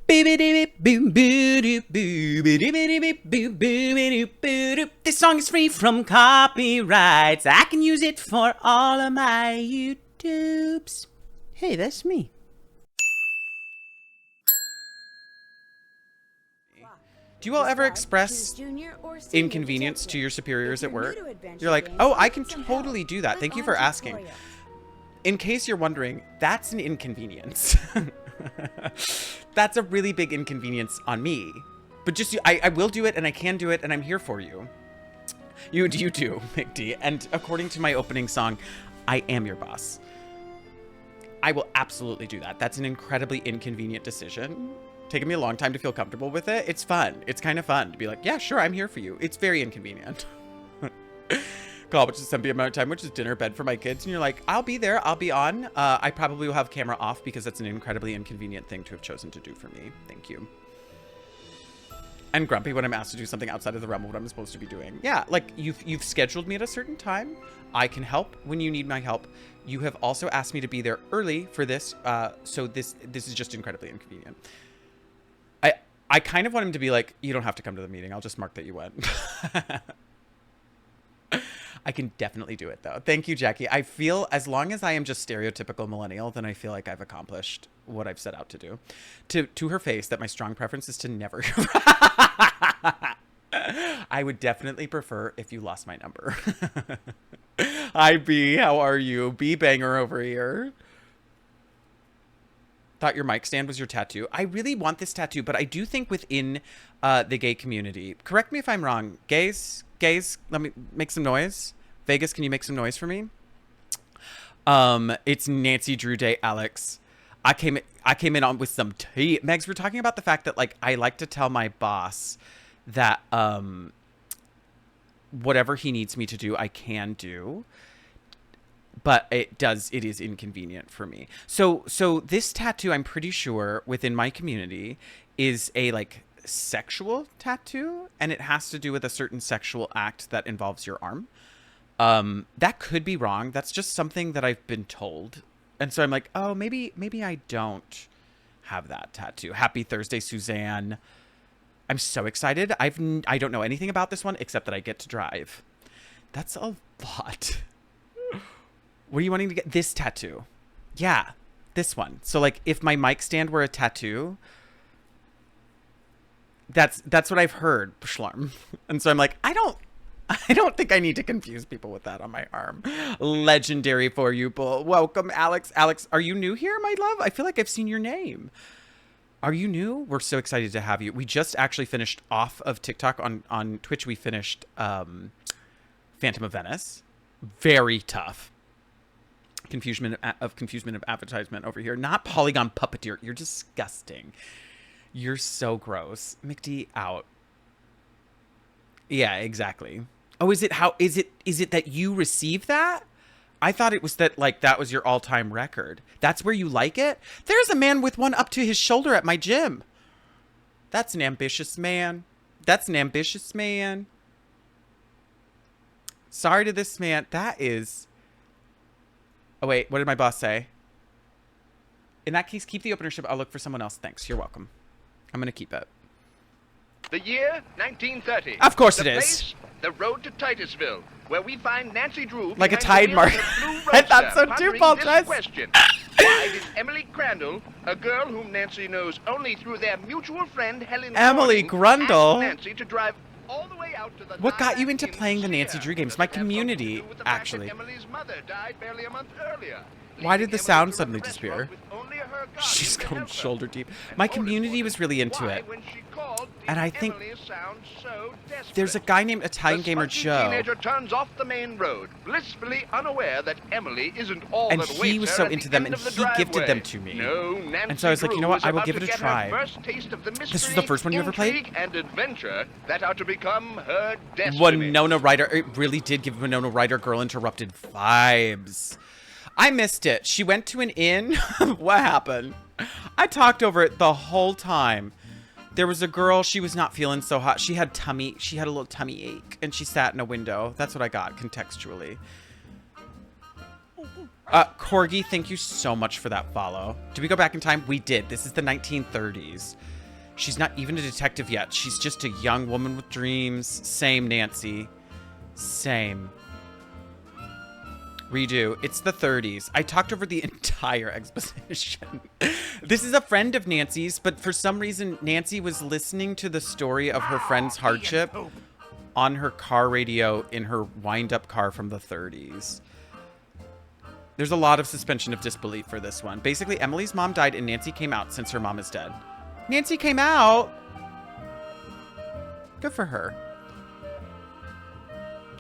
This song is free from copyrights. I can use it for all of my YouTubes. Hey, that's me. Do you all ever express inconvenience to your superiors at work? You're like, oh, I can totally do that. Thank you for asking. In case you're wondering, that's an inconvenience. That's a really big inconvenience on me. But just, I will do it, and I can do it, and I'm here for you. You do, McD. And according to my opening song, I am your boss. I will absolutely do that. That's an incredibly inconvenient decision. Taking me a long time to feel comfortable with it. It's fun. It's kind of fun to be like, yeah, sure, I'm here for you. It's very inconvenient. Call, which is some amount of time, which is dinner, bed for my kids. And you're like, I'll be there. I'll be on. I probably will have camera off because that's an incredibly inconvenient thing to have chosen to do for me. Thank you. And grumpy when I'm asked to do something outside of the realm of what I'm supposed to be doing. Yeah, like you've scheduled me at a certain time. I can help when you need my help. You have also asked me to be there early for this. So this is just incredibly inconvenient. I kind of want him to be like, you don't have to come to the meeting. I'll just mark that you went. I can definitely do it, though. Thank you, Jackie. I feel as long as I am just stereotypical millennial, then I feel like I've accomplished what I've set out to do. To her face, that my strong preference is to never. I would definitely prefer if you lost my number. Hi, B. How are you? B banger over here. Thought your mic stand was your tattoo. I really want this tattoo, but I do think within the gay community, correct me if I'm wrong, gays, let me make some noise. Vegas, can you make some noise for me? It's Nancy Drew Day, Alex. I came in on with some tea. Megs, we're talking about the fact that like I like to tell my boss that whatever he needs me to do, I can do. But it is inconvenient for me. So this tattoo, I'm pretty sure within my community is a like sexual tattoo, and it has to do with a certain sexual act that involves your arm. That could be wrong. That's just something that I've been told. And so I'm like, oh, maybe I don't have that tattoo. Happy Thursday, Suzanne. I'm so excited. I don't know anything about this one except that I get to drive. That's a lot. What are you wanting to get? This tattoo. Yeah, this one. So like if my mic stand were a tattoo, that's what I've heard, Schlarm. And so I'm like, I don't think I need to confuse people with that on my arm. Legendary for you, Bull. Welcome, Alex. Alex, are you new here, my love? I feel like I've seen your name. Are you new? We're so excited to have you. We just actually finished off of TikTok on Twitch. We finished Phantom of Venice. Very tough. Confusion of advertisement over here. Not Polygon Puppeteer. You're disgusting. You're so gross. McD out. Yeah, exactly. Oh, is it that you received that? I thought it was that like that was your all-time record. That's where you like it? There's a man with one up to his shoulder at my gym. That's an ambitious man. That's an ambitious man. Sorry to this man. That is... Oh, wait. What did my boss say? In that case, keep the openership. I'll look for someone else. Thanks. You're welcome. I'm going to keep it. The year 1930. Of course it is. is. The road to Titusville, where we find Nancy Drew like a tide mark. I thought so too, Paul question. Why did Emily Crandall, a girl whom Nancy knows only through their mutual friend Helen Emily Grundle, ask Nancy to drive all the way out to the what got you into playing the Nancy Drew games? My community, actually. Emily's mother died barely a month earlier. Why did the sound suddenly disappear? She's going shoulder deep. My community was really into it. And I think there's a guy named Italian Gamer Joe. Teenager turns off the main road, blissfully unaware that Emily isn't all and that he was so into them, and he gifted them to me. And so I was like, you know what? I will give it a try. This was the first one you ever played? And adventure that are to become her destiny. Winona Ryder. It really did give Winona Ryder Girl Interrupted vibes. I missed it. She went to an inn. What happened? I talked over it the whole time. There was a girl, she was not feeling so hot. She had a little tummy ache, and she sat in a window. That's what I got contextually. Corgi, thank you so much for that follow. Did we go back in time? We did. This is the 1930s. She's not even a detective yet. She's just a young woman with dreams. Same, Nancy. Same. Redo. It's the 30s. I talked over the entire exposition. This is a friend of Nancy's, but for some reason, Nancy was listening to the story of her friend's hardship on her car radio in her wind-up car from the 30s. There's a lot of suspension of disbelief for this one. Basically, Emily's mom died and Nancy came out since her mom is dead. Nancy came out? Good for her.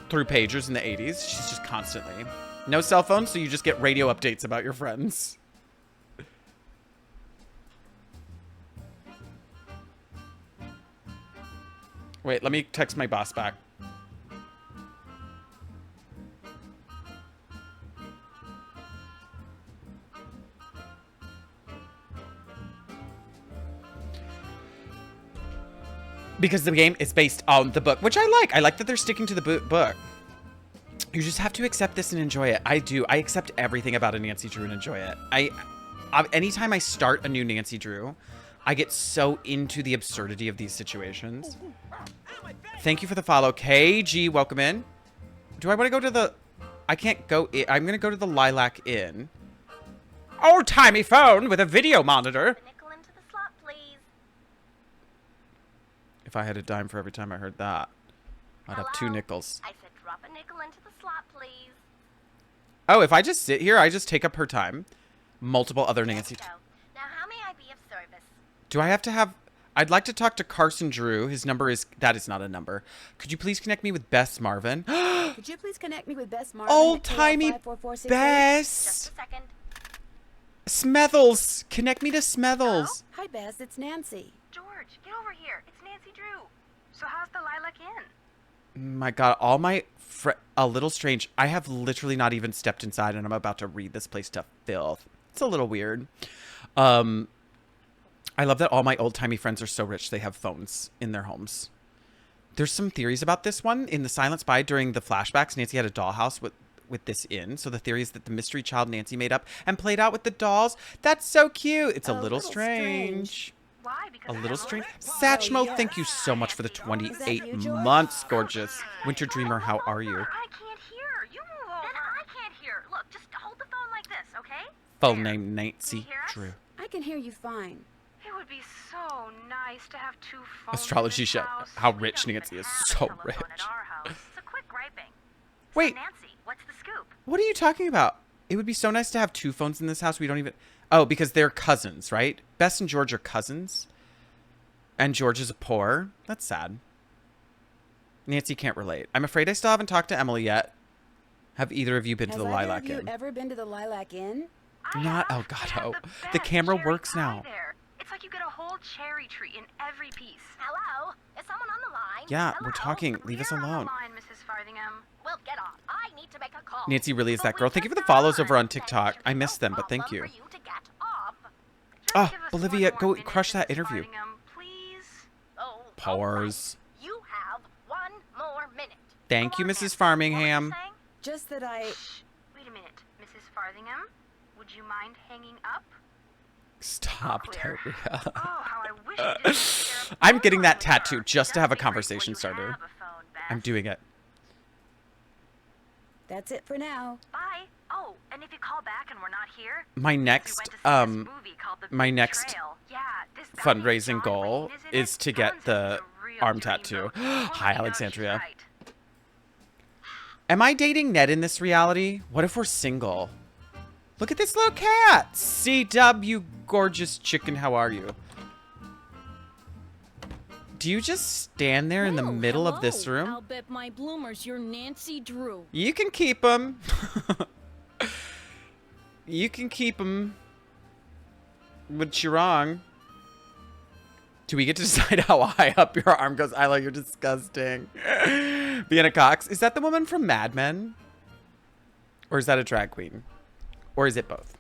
Through pagers in the 80s. She's just constantly. No cell phones, so you just get radio updates about your friends. Wait, let me text my boss back. Because the game is based on the book, which I like. I like that they're sticking to the book. You just have to accept this and enjoy it. I do. I accept everything about a Nancy Drew and enjoy it. Anytime I start a new Nancy Drew, I get so into the absurdity of these situations. Thank you for the follow. KG, welcome in. Do I want to go to the... I can't go in. I'm going to go to the Lilac Inn. Old-timey phone with a video monitor. If I had a dime for every time I heard that, I'd have 2 nickels. I said drop a nickel into the slot, please. Oh, if I just sit here, I just take up her time. Multiple other Nancy. Now, how may I be of service? Do I have to have... I'd like to talk to Carson Drew. His number is... That is not a number. Could you please connect me with Bess Marvin? Could you please connect me with Bess Marvin? Old-timey Bess. Just a second. Smethels. Connect me to Smethels. Hi, Bess. It's Nancy. George, get over here. It's Nancy Drew. So how's the Lilac Inn? My God, all my... A little strange. I have literally not even stepped inside and I'm about to read this place to filth. It's a little weird. I love that all my old-timey friends are so rich they have phones in their homes. There's some theories about this one. In The Silent Spy, during the flashbacks, Nancy had a dollhouse with this inn. So the theory is that the mystery child Nancy made up and played out with the dolls. That's so cute. It's a little strange. Why? Because A little strange. Satchmo, thank you so much for the 28 months, gorgeous. Winter Dreamer, how are you? I can't hear. You move over. Then I can't hear. Look, just hold the phone like this, okay? Phone name Nancy hear us? Drew. I can hear you fine. It would be so nice to have 2 phones. Astrology in this show. house. How We rich don't Nancy even is. have a So telephone rich. At our house. So quit griping. Wait. So Nancy, what's the scoop? What are you talking about? It would be so nice to have 2 phones in this house. We don't even... Oh, because they're cousins, right? Bess and George are cousins. And George is poor. That's sad. Nancy can't relate. I'm afraid I still haven't talked to Emily yet. Have either of you been to the Lilac Have you Inn? ever been to the Lilac Inn? Not... Oh, God, oh. The camera works now. It's like you get a whole cherry tree in every piece. Hello? Is someone on the line? Yeah, Hello? we're talking. Leave us You're on alone. the line, Mrs. Farthingham. Well, get off. I need to make a call. Nancy really is But that we girl. Thank you for the just follows got over on on. TikTok. I missed them, but thank you. For you to get off. Just Oh, give us Bolivia, one go more minute, crush that Mrs. interview. Farthingham, please. Oh, Powers. all right. You have 1 more minute. Thank you, Go on, Mrs. Nancy. Farmingham. What were you saying? Just that I... Wait a minute, Mrs. Farthingham. Would you mind hanging up? Stop, Clear. Taria. Oh, how I wish I didn't share a I'm phone getting line that with her. tattoo just to have a That'd be great conversation when you starter. have a phone, Beth. I'm doing it. That's it for now. Bye. Oh, and if you call back and we're not here, My we next, went to see this movie called The my Big next Trail. Yeah, this guy named fundraising John goal Wayne, isn't is it? to get Someone says the he's a real arm dreamboat. tattoo. Well, Hi, you know, Alexandria. she's right. Am I dating Ned in this reality? What if we're single? Look at this little cat. CW, gorgeous chicken. How are you? Do you just stand there in the Well, middle of this hello. room? I'll bet my bloomers you're Nancy Drew. You can keep them. You can keep them. But you're wrong. Do we get to decide how high up your arm goes? Isla, you're disgusting. Vienna Cox. Is that the woman from Mad Men? Or is that a drag queen? Or is it both?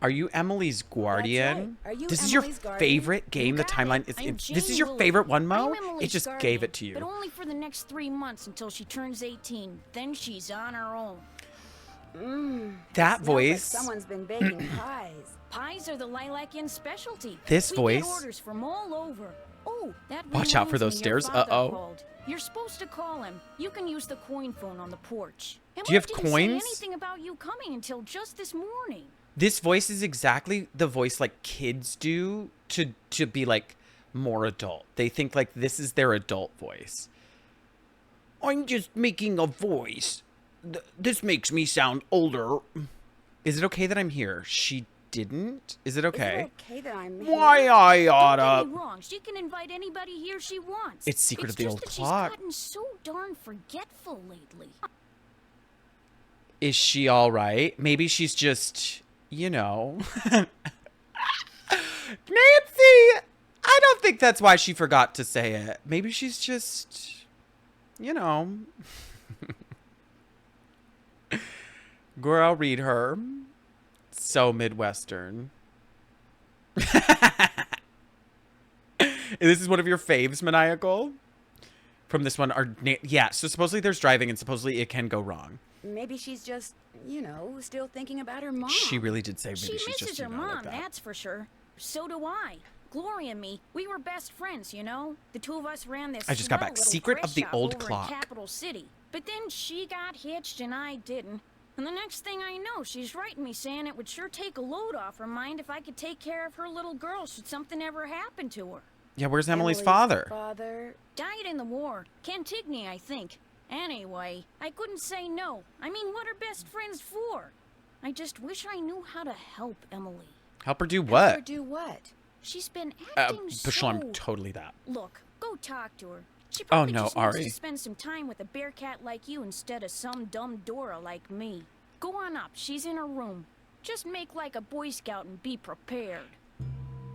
Are you Emily's guardian? right. Are you This is Emily's your guardian? favorite game. The timeline is. I'm This is Jane your Willard. favorite one, Mo. I'm Emily's It just guardian, gave it to but you. only for the next 3 months until she turns 18. Then she's on her own. That Smells like voice. someone's been baking pies. Pies are the Lilac Inn specialty. This we voice. get orders from all over. Oh, that Watch out for reminds those me, your stairs. father Uh-oh. called. You're supposed to call him. You can use the coin phone on the porch. And Do you have didn't say coins? anything about you coming until just this morning. This voice is exactly the voice like kids do to be like more adult. They think like this is their adult voice. I'm just making a voice. This makes me sound older. Is it okay that I'm here? She didn't? Is it okay? Is it okay that I'm here? Why I Don't get oughta. me wrong. She can invite anybody here she wants. It's Secret of the just Old that Clock. She's gotten so darn forgetful lately. Is she all right? Maybe she's just, you know. Nancy! I don't think that's why she forgot to say it. Maybe she's just, you know. Girl, I'll read her. So Midwestern. This is one of your faves, Maniacal? From this one, yeah, so supposedly there's driving and supposedly it can go wrong. Maybe she's just, you know, still thinking about her mom. She really did say maybe She she's misses just, her you know, mom, like that. that's for sure. So do I. Gloria and me, we were best friends, you know? The two of us ran this I just got swell back. little Secret press of the shop Old over in Clock. Capital City. But then she got hitched and I didn't. And the next thing I know, she's writing me saying it would sure take a load off her mind if I could take care of her little girl should something ever happen to her. Yeah, where's Emily's father? Died in the war. Cantigny, I think. Anyway, I couldn't say no. I mean, what are best friends for? I just wish I knew how to help Emily. Help her do Help what? her do what? She's been acting Bushel, I'm so... totally that. Look, go talk to her. She Oh, probably no, just needs Ari. to spend some time with a bear cat like you instead of some dumb Dora like me. Go on up. She's in her room. Just make like a Boy Scout and be prepared.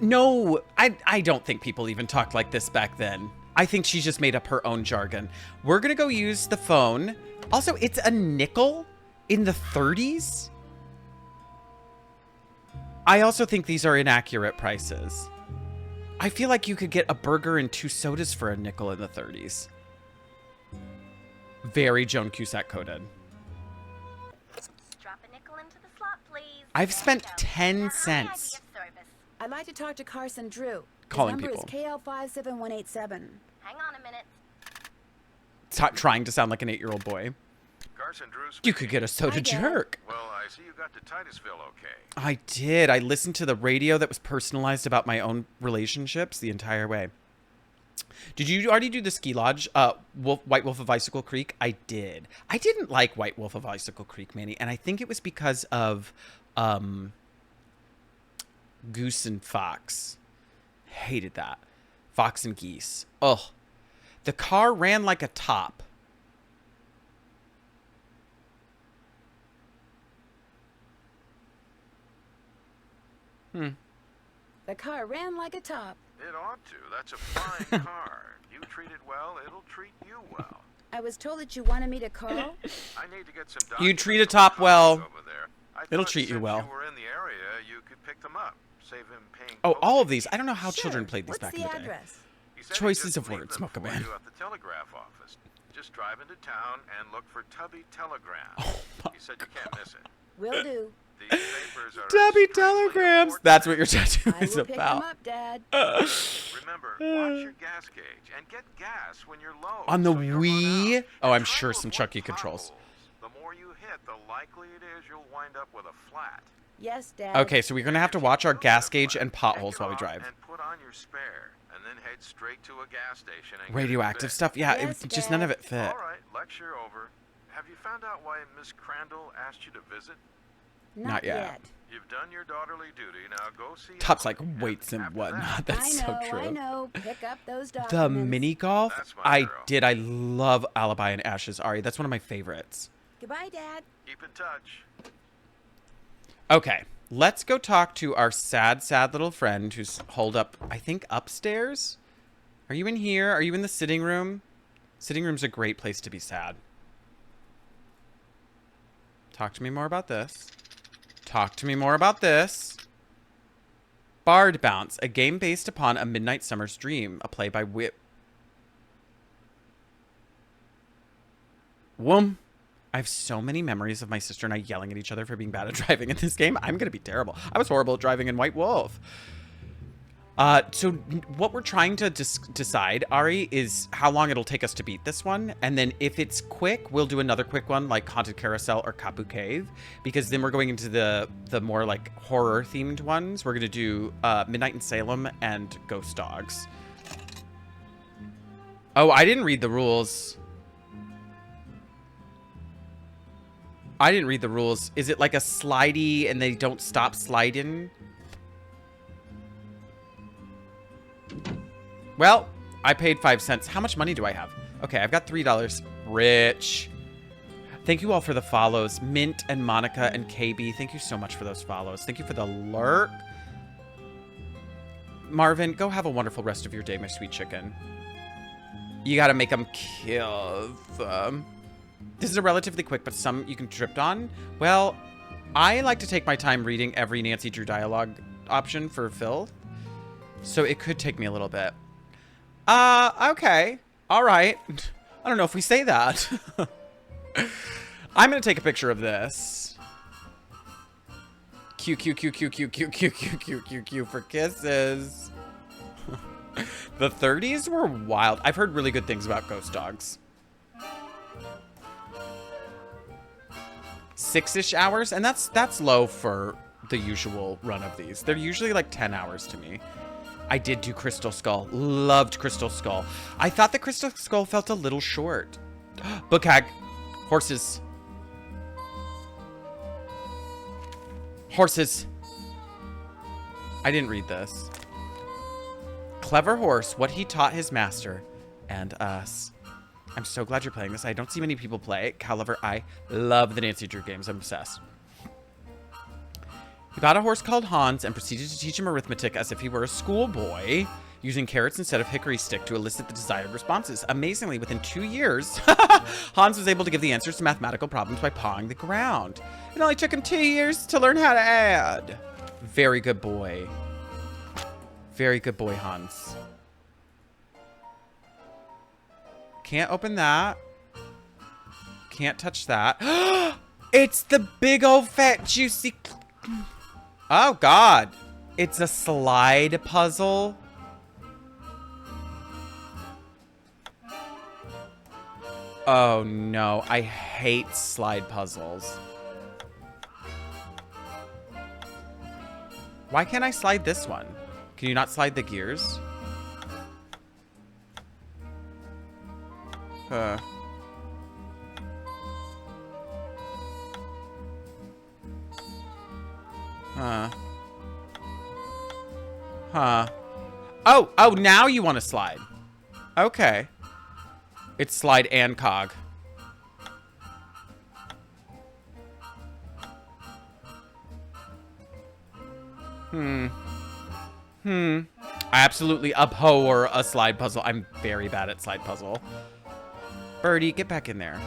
No, I don't think people even talked like this back then. I think she just made up her own jargon. We're gonna go use the phone. Also, it's a nickel in the 30s. I also think these are inaccurate prices. I feel like you could get a burger and 2 sodas for a nickel in the 30s. Very Joan Cusack coded. Drop a nickel into the slot, please. I've There spent you go. 10 Now, cents. IVF service. I'd like to talk to Carson Drew. Calling His number people. is KL57187. Hang on a minute. Trying to sound like an 8-year-old boy. Carson Drews. You could get a soda Hi, Dad. jerk. Well, I see you got to Titusville okay. I did. I listened to the radio that was personalized about my own relationships the entire way. Did you already do the ski lodge, White Wolf of Icicle Creek? I did. I didn't like White Wolf of Icicle Creek, Manny, and I think it was because of Goose and Fox. Hated that. Fox and Geese. Ugh. The car ran like a top. The car ran like a top. It ought to. That's a fine car. You treat it well, it'll treat you well. I was told that you wanted me to call. I need to get some You documents treat a from top Thomas well. over there. I It'll thought treat you since well. You were in the area, you could pick them up. Save him paying. Oh, all of postage. these. I don't know how Sure. children played these What's back the in the day. address? He said he'd Choices just of leave words, them Mocha for Man. you at the telegraph office. Just drive into town and look for Tubby Telegram. Oh my He said you can't miss it. Will do. These papers are Debbie extremely telegrams. important. That's what your tattoo I is will pick them about. up, Dad. Remember, watch your gas gauge and get gas when you're low. On the so you don't run Wii? out. Oh, I'm And try sure to some avoid Chucky controls. potholes. The more you hit, the likely it is you'll wind up with a flat. Yes, Dad. Okay, so we're going to have to watch our gas gauge and potholes Take while we it drive. off and put on your spare, and then head straight to a gas station and get it Radioactive fixed. stuff. Yeah, Yes, just none of Dad. it fit. All right, lecture over. Have you found out why Miss Crandall asked you to visit? Not yet. You've done your daughterly duty. Now go see. Top's like Emily, weights and after whatnot. that, That's I know, so true. I know. Pick up those The documents. mini golf? That's my I girl. did. I love Alibi and Ashes, Ari. That's one of my favorites. Goodbye, Dad. Keep in touch. Okay, let's go talk to our sad, sad little friend who's holed up, I think, upstairs. Are you in here? Are you in the sitting room? Sitting room's a great place to be sad. Talk to me more about this. Talk to me more about this. Bard Bounce, a game based upon A Midnight Summer's Dream, a play by Whip. I have so many memories of my sister and I yelling at each other for being bad at driving in this game. I'm going to be terrible. I was horrible at driving in White Wolf. So what we're trying to decide, Ari, is how long it'll take us to beat this one. And then if it's quick, we'll do another quick one like Haunted Carousel or Kapu Cave. Because then we're going into the more like horror themed ones. We're going to do Midnight in Salem and Ghost Dogs. Oh, I didn't read the rules. I didn't read the rules. Is it like a slidey and they don't stop sliding? Well, I paid 5 cents. How much money do I have? Okay, I've got $3. Rich. Thank you all for the follows. Mint and Monica and KB. Thank you so much for those follows. Thank you for the lurk. Marvin, go have a wonderful rest of your day, my sweet chicken. You gotta make them kill them. This is a relatively quick, but some you can tripped on. Well, I like to take my time reading every Nancy Drew dialogue option for filth. So it could take me a little bit. Okay. All right. I don't know if we say that. I'm going to take a picture of this. Q, Q, Q, Q, Q, Q, Q, Q, Q, Q, Q for kisses. The 30s were wild. I've heard really good things about Ghost Dogs. 6-ish hours, and that's low for the usual run of these. They're usually like 10 hours to me. I did do Crystal Skull. Loved Crystal Skull. I thought the Crystal Skull felt a little short. Book hag. Horses. Horses. I didn't read this. Clever horse, what he taught his master and us. I'm so glad you're playing this. I don't see many people play it. However, I love the Nancy Drew games. I'm obsessed. He bought a horse called Hans and proceeded to teach him arithmetic as if he were a schoolboy, using carrots instead of hickory stick to elicit the desired responses. Amazingly, within 2 years, Hans was able to give the answers to mathematical problems by pawing the ground. It only took him 2 years to learn how to add. Very good boy. Very good boy, Hans. Can't open that. Can't touch that. It's the big old fat juicy... Oh, God. It's a slide puzzle. Oh, no. I hate slide puzzles. Why can't I slide this one? Can you not slide the gears? Huh. Huh. Oh, now you want to slide. Okay. It's slide and cog. I absolutely abhor a slide puzzle. I'm very bad at slide puzzle. Birdie, get back in there.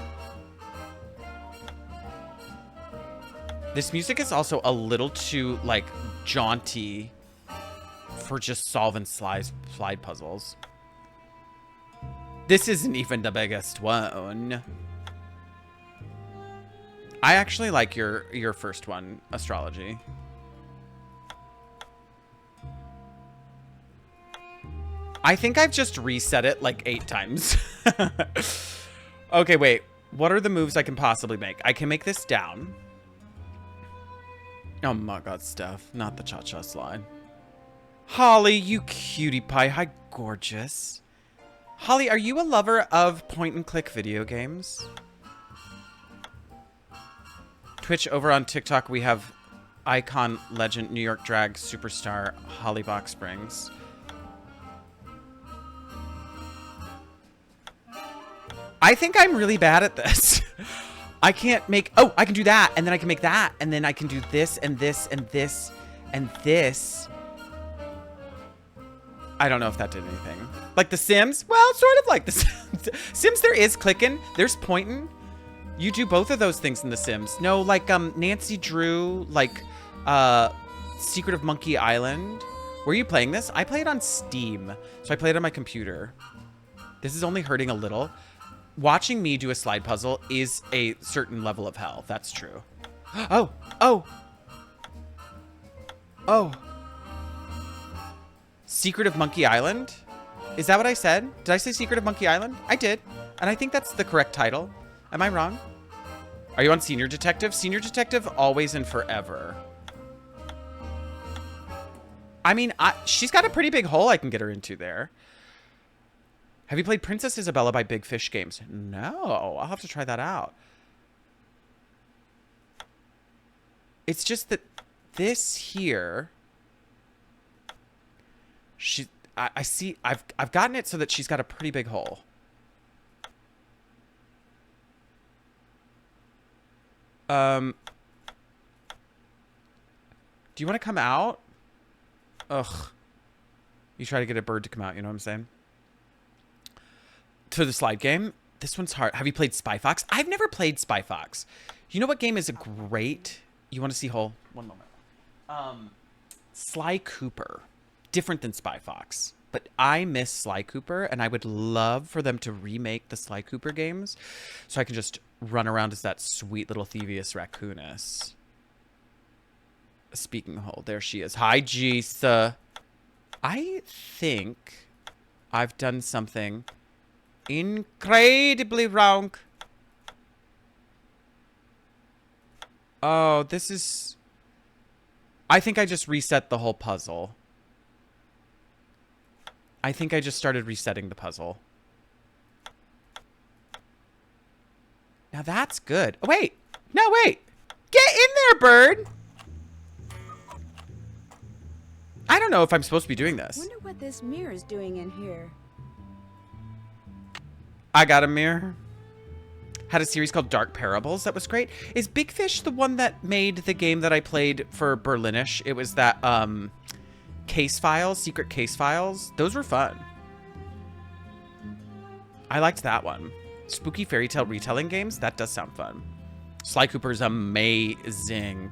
This music is also a little too, like, jaunty for just solving slide puzzles. This isn't even the biggest one. I actually like your first one, Astrology. I think I've just reset it like 8 times. Okay, wait. What are the moves I can possibly make? I can make this down. Oh my God, Steph. Not the cha-cha slide. Holly, you cutie pie. Hi, gorgeous. Holly, are you a lover of point-and-click video games? Twitch, over on TikTok, we have icon, legend, New York drag, superstar, Holly Box Springs. I think I'm really bad at this. I can't make... Oh, I can do that, and then I can make that, and then I can do this, and this, and this, and this. I don't know if that did anything. Like The Sims? Well, sort of like The Sims. Sims, there is clicking. There's pointing. You do both of those things in The Sims. No, like Nancy Drew, like Secret of Monkey Island. Were you playing this? I play it on Steam, so I play it on my computer. This is only hurting a little. watching me do a slide puzzle is a certain level of hell. That's true. Oh, oh, oh. Secret of Monkey Island? Is that what I said? Did I say Secret of Monkey Island? I did. And I think that's the correct title. Am I wrong? Are you on Senior Detective? Senior Detective, always and forever. I mean, she's got a pretty big hole I can get her into there. Have you played Princess Isabella by Big Fish Games? No, I'll have to try that out. It's just that this here, I see, I've gotten it so that she's got a pretty big hole. Do you want to come out? Ugh. You try to get a bird to come out, you know what I'm saying? To the slide game. This one's hard. Have you played Spy Fox? I've never played Spy Fox. You know what game is a great... You want to see hole? One moment. Sly Cooper. Different than Spy Fox. But I miss Sly Cooper, and I would love for them to remake the Sly Cooper games so I can just run around as that sweet little Thievius Raccoonus. Speaking of hole, there she is. Hi, Jisa. I think I've done something incredibly wrong. Oh, this is... I think I just reset the whole puzzle. I think I just started resetting the puzzle. Now that's good. Oh, wait. No, wait. Get in there, bird. I don't know if I'm supposed to be doing this. Wonder what this mirror's doing in here. I got a mirror. Had a series called Dark Parables that was great. Is Big Fish the one that made the game that I played for Berlinish? It was that case files, secret case files. Those were fun. I liked that one. Spooky fairy tale retelling games. That does sound fun. Sly Cooper's amazing.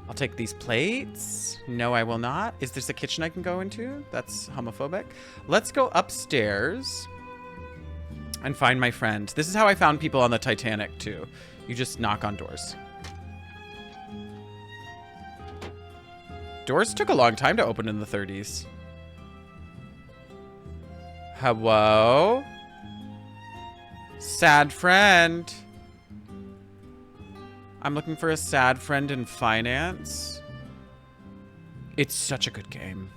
I'll take these plates. No, I will not. Is this a kitchen I can go into? That's homophobic. Let's go upstairs and find my friend. This is how I found people on the Titanic, too. You just knock on doors. Doors took a long time to open in the 30s. Hello? Sad friend. I'm looking for a sad friend in finance. It's such a good game.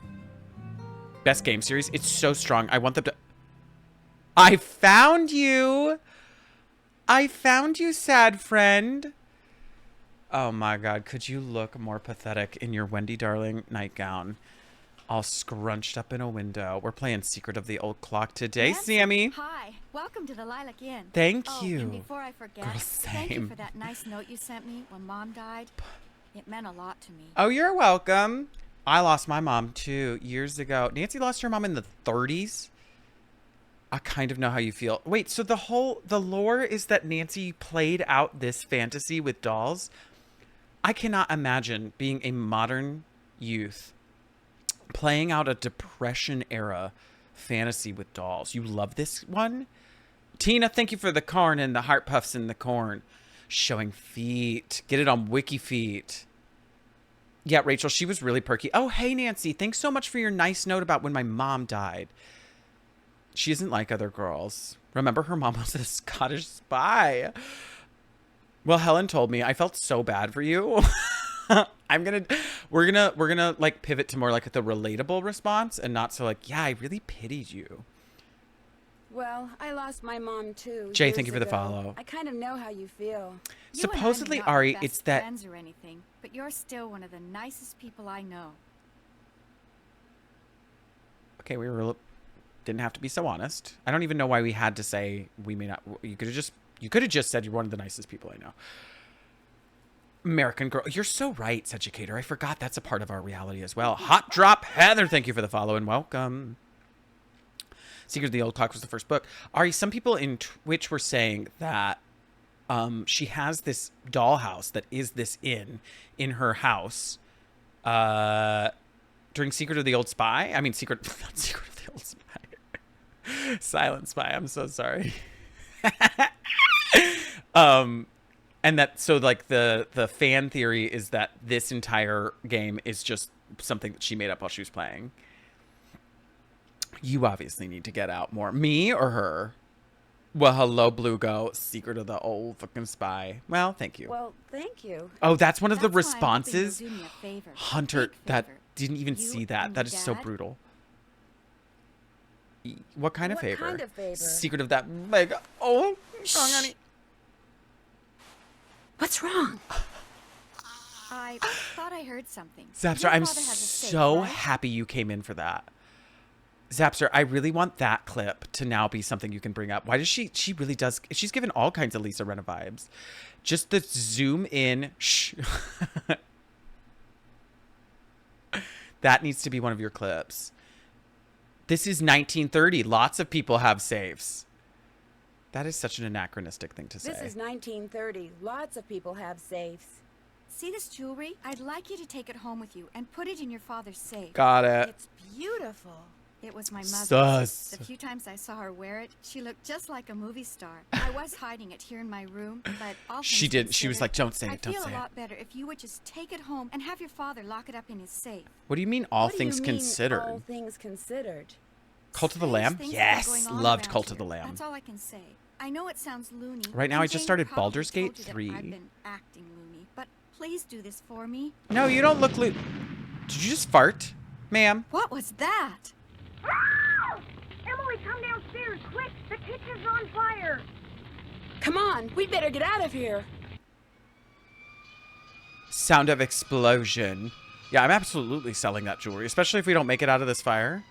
Best game series. It's so strong. I want them to... I found you. I found you, sad friend. Oh my God. Could you look more pathetic in your Wendy Darling nightgown? All scrunched up in a window. We're playing Secret of the Old Clock today, Nancy, Sammy. Hi. Welcome to the Lilac Inn. Thank Oh, you. and before I forget, Girl, thank you same. for that nice note you sent me when Mom died. It meant a lot to me. Oh, you're welcome. I lost my mom, too, years ago. Nancy lost her mom in the 30s. I kind of know how you feel. Wait, so the lore is that Nancy played out this fantasy with dolls? I cannot imagine being a modern youth playing out a Depression era fantasy with dolls. You love this one? Tina, thank you for the corn and the heart puffs in the corn. Showing feet. Get it on Wiki Feet. Yeah, Rachel, she was really perky. Oh, hey, Nancy. Thanks so much for your nice note about when my mom died. She isn't like other girls. Remember, her mom was a Scottish spy. Well, Helen told me. I felt so bad for you. We're gonna like pivot to more like the relatable response and not so like, yeah, I really pitied you. Well, I lost my mom too. Jay, years thank you for the ago. follow. I kind of know how you feel. You and I'm Supposedly, not Ari, best it's that... friends or anything, but you're still one of the nicest people I know. Okay, didn't have to be so honest. I don't even know why we had to say we may not... You could have just said you're one of the nicest people I know. American Girl. You're so right, Educator. I forgot that's a part of our reality as well. Hot Drop Heather, thank you for the follow and welcome. Secret of the Old Clock was the first book. Ari, some people in Twitch were saying that she has this dollhouse that is this in her house during Secret of the Old Spy. I mean, not Secret of the Old Spy. Silent Spy. I'm so sorry. And that, so like the fan theory is that this entire game is just something that she made up while she was playing. You obviously need to get out more. Me or her? Well, hello, Blue Go. Secret of the old fucking spy. Well, thank you. Well, thank you. Oh, that's one of the That's why I'm hoping you'll responses? do me a favor. A Hunter, big that favor. didn't even You see that. and That your is so dad? brutal. What kind of What favor? kind of favor? Secret of that mega. Oh, wrong, honey. What's wrong? I thought I heard something. Zapster, Your I'm father has a safe, so right? happy you came in for that. Zapster, I really want that clip to now be something you can bring up. Why does she really does, she's given all kinds of Lisa Rinna vibes. Just the zoom in, shh. That needs to be one of your clips. This is 1930. Lots of people have safes. That is such an anachronistic thing to say. This is 1930. Lots of people have safes. See this jewelry? I'd like you to take it home with you and put it in your father's safe. Got it. It's beautiful. It was my mother's. Sus. The few times I saw her wear it, she looked just like a movie star. I was hiding it here in my room, but all She things did. She was considered, like, don't say I it, don't feel say a it. lot better if you would just take it home and have your father lock it up in his safe. What do you mean, all What do you things mean, considered? all things considered. Cult of the Strange Lamb? things that are Yes. going on Loved around Cult of here. the Lamb. That's all I can say. I know it sounds loony. Right now, and I just Jane started probably Baldur's told Gate you that 3. I've been acting loony, but please do this for me. No, you don't look Did you just fart, ma'am? What was that? Emily, come downstairs, quick! The kitchen's on fire! Come on, we'd better get out of here. Sound of explosion. Yeah, I'm absolutely selling that jewelry, especially if we don't make it out of this fire.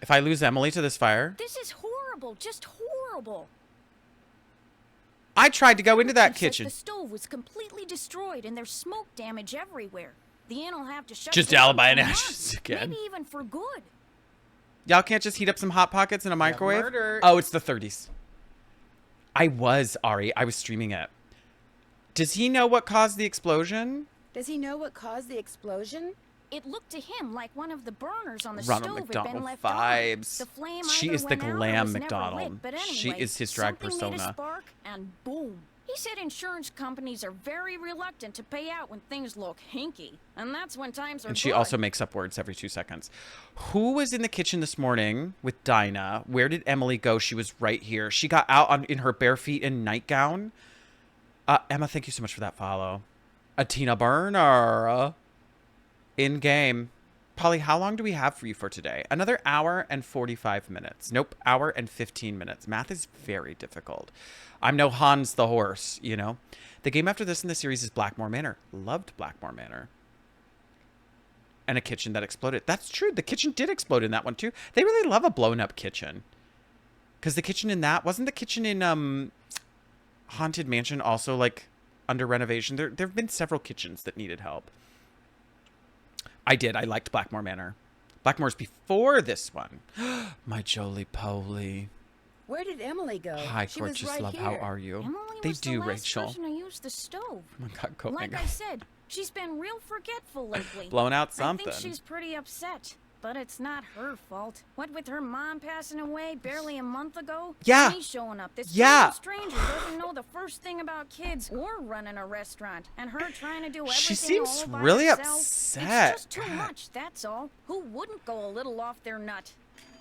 If I lose Emily to this fire. This is horrible, just horrible. I tried to go into that He says kitchen. The stove was completely destroyed and there's smoke damage everywhere. The inn will have to shut Just down alibi for and months, ashes again. Maybe even for good. Y'all can't just heat up some Hot Pockets in a microwave? murder. Oh, it's the 30s. I was streaming it. Does he know what caused the explosion? Does he know what caused the explosion? It looked to him like one of the burners on the Ronald stove McDonald had been left vibes. on. The flame She either is the went out or glam was never McDonald. lit, but She anyway, is his drag something made a persona. spark, and boom. He said insurance companies are very reluctant to pay out when things look hinky, and that's when times are And she good. also makes up words every 2 seconds. Who was in the kitchen this morning with Dinah? Where did Emily go? She was right here. She got out in her bare feet and nightgown. Emma, thank you so much for that follow. A Tina Burner. In game. Polly, how long do we have for you for today? Another hour and 45 minutes. Nope, hour and 15 minutes. Math is very difficult. I'm no Hans the horse, you know? The game after this in the series is Blackmore Manor. Loved Blackmore Manor. And a kitchen that exploded. That's true. The kitchen did explode in that one, too. They really love a blown-up kitchen. Because the kitchen in that... Wasn't the kitchen in Haunted Mansion also, like, under renovation? There have been several kitchens that needed help. I did. I liked Blackmore Manor. Blackmore's before this one. My Jolie-Polie. Where did Emily go? Hi, She was gorgeous right love. here. How are you? Emily They was do, the last Rachel. person to use the stove. Oh my God, go Like I said, she's been real forgetful lately. Blowing out I something. think she's pretty upset, but it's not her fault. What with her mom passing away barely a month ago? Yeah. Me showing up. This Yeah. total stranger doesn't know the first thing about kids or running a restaurant, and her trying to do everything She seems all by really herself. upset. It's just too much, that's all. Who wouldn't go a little off their nut?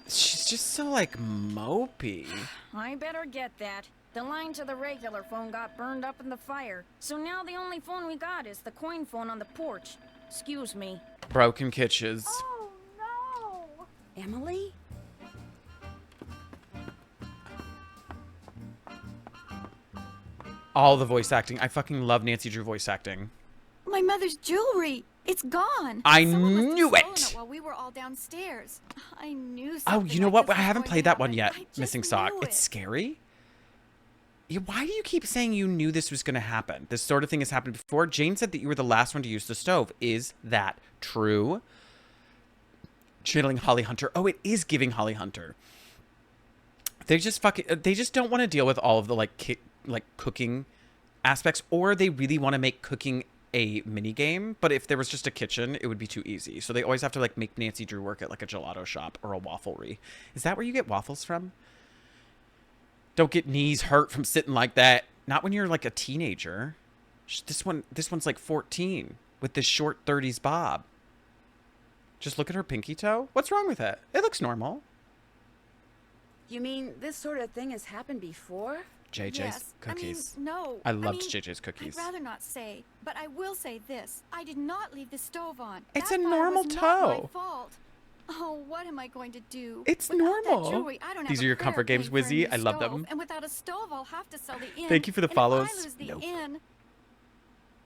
She's just so, like, mopey. I better get that. The line to the regular phone got burned up in the fire, so now the only phone we got is the coin phone on the porch. Excuse me. Broken kitchens. Oh, no! Emily? All the voice acting. I fucking love Nancy Drew voice acting. My mother's jewelry. It's gone. I Someone must have knew stolen it. While we were all downstairs. I knew Oh, something you know like what? this I was haven't going played to that one happen. yet. I just Missing Sock. knew It's it. scary. Yeah, why do you keep saying you knew this was going to happen? This sort of thing has happened before. Jane said that you were the last one to use the stove. Is that true? Channeling Holly Hunter. Oh, it is giving Holly Hunter. They just don't want to deal with all of the like cooking aspects, or they really want to make cooking a mini game. But if there was just a kitchen, it would be too easy. So they always have to like make Nancy Drew work at like a gelato shop or a wafflery. Is that where you get waffles from? Don't get knees hurt from sitting like that. Not when you're like a teenager. This one's like 14 with this short 30s bob. Just look at her pinky toe. What's wrong with it? It looks normal. You mean this sort of thing has happened before? JJ's Yes. cookies. I mean, no. I loved JJ's cookies. I'd rather not say, but I will say this. I did not leave the stove on. It's That a fire normal was not toe. my fault. Oh, what am I going to do? It's Without normal. That jewelry, I don't These have are a your prayer comfort games, paying for a Wizzy. new I love stove, them. And without a stove, I'll have to sell the inn. Thank you for the And follows. If I lose the Nope. inn,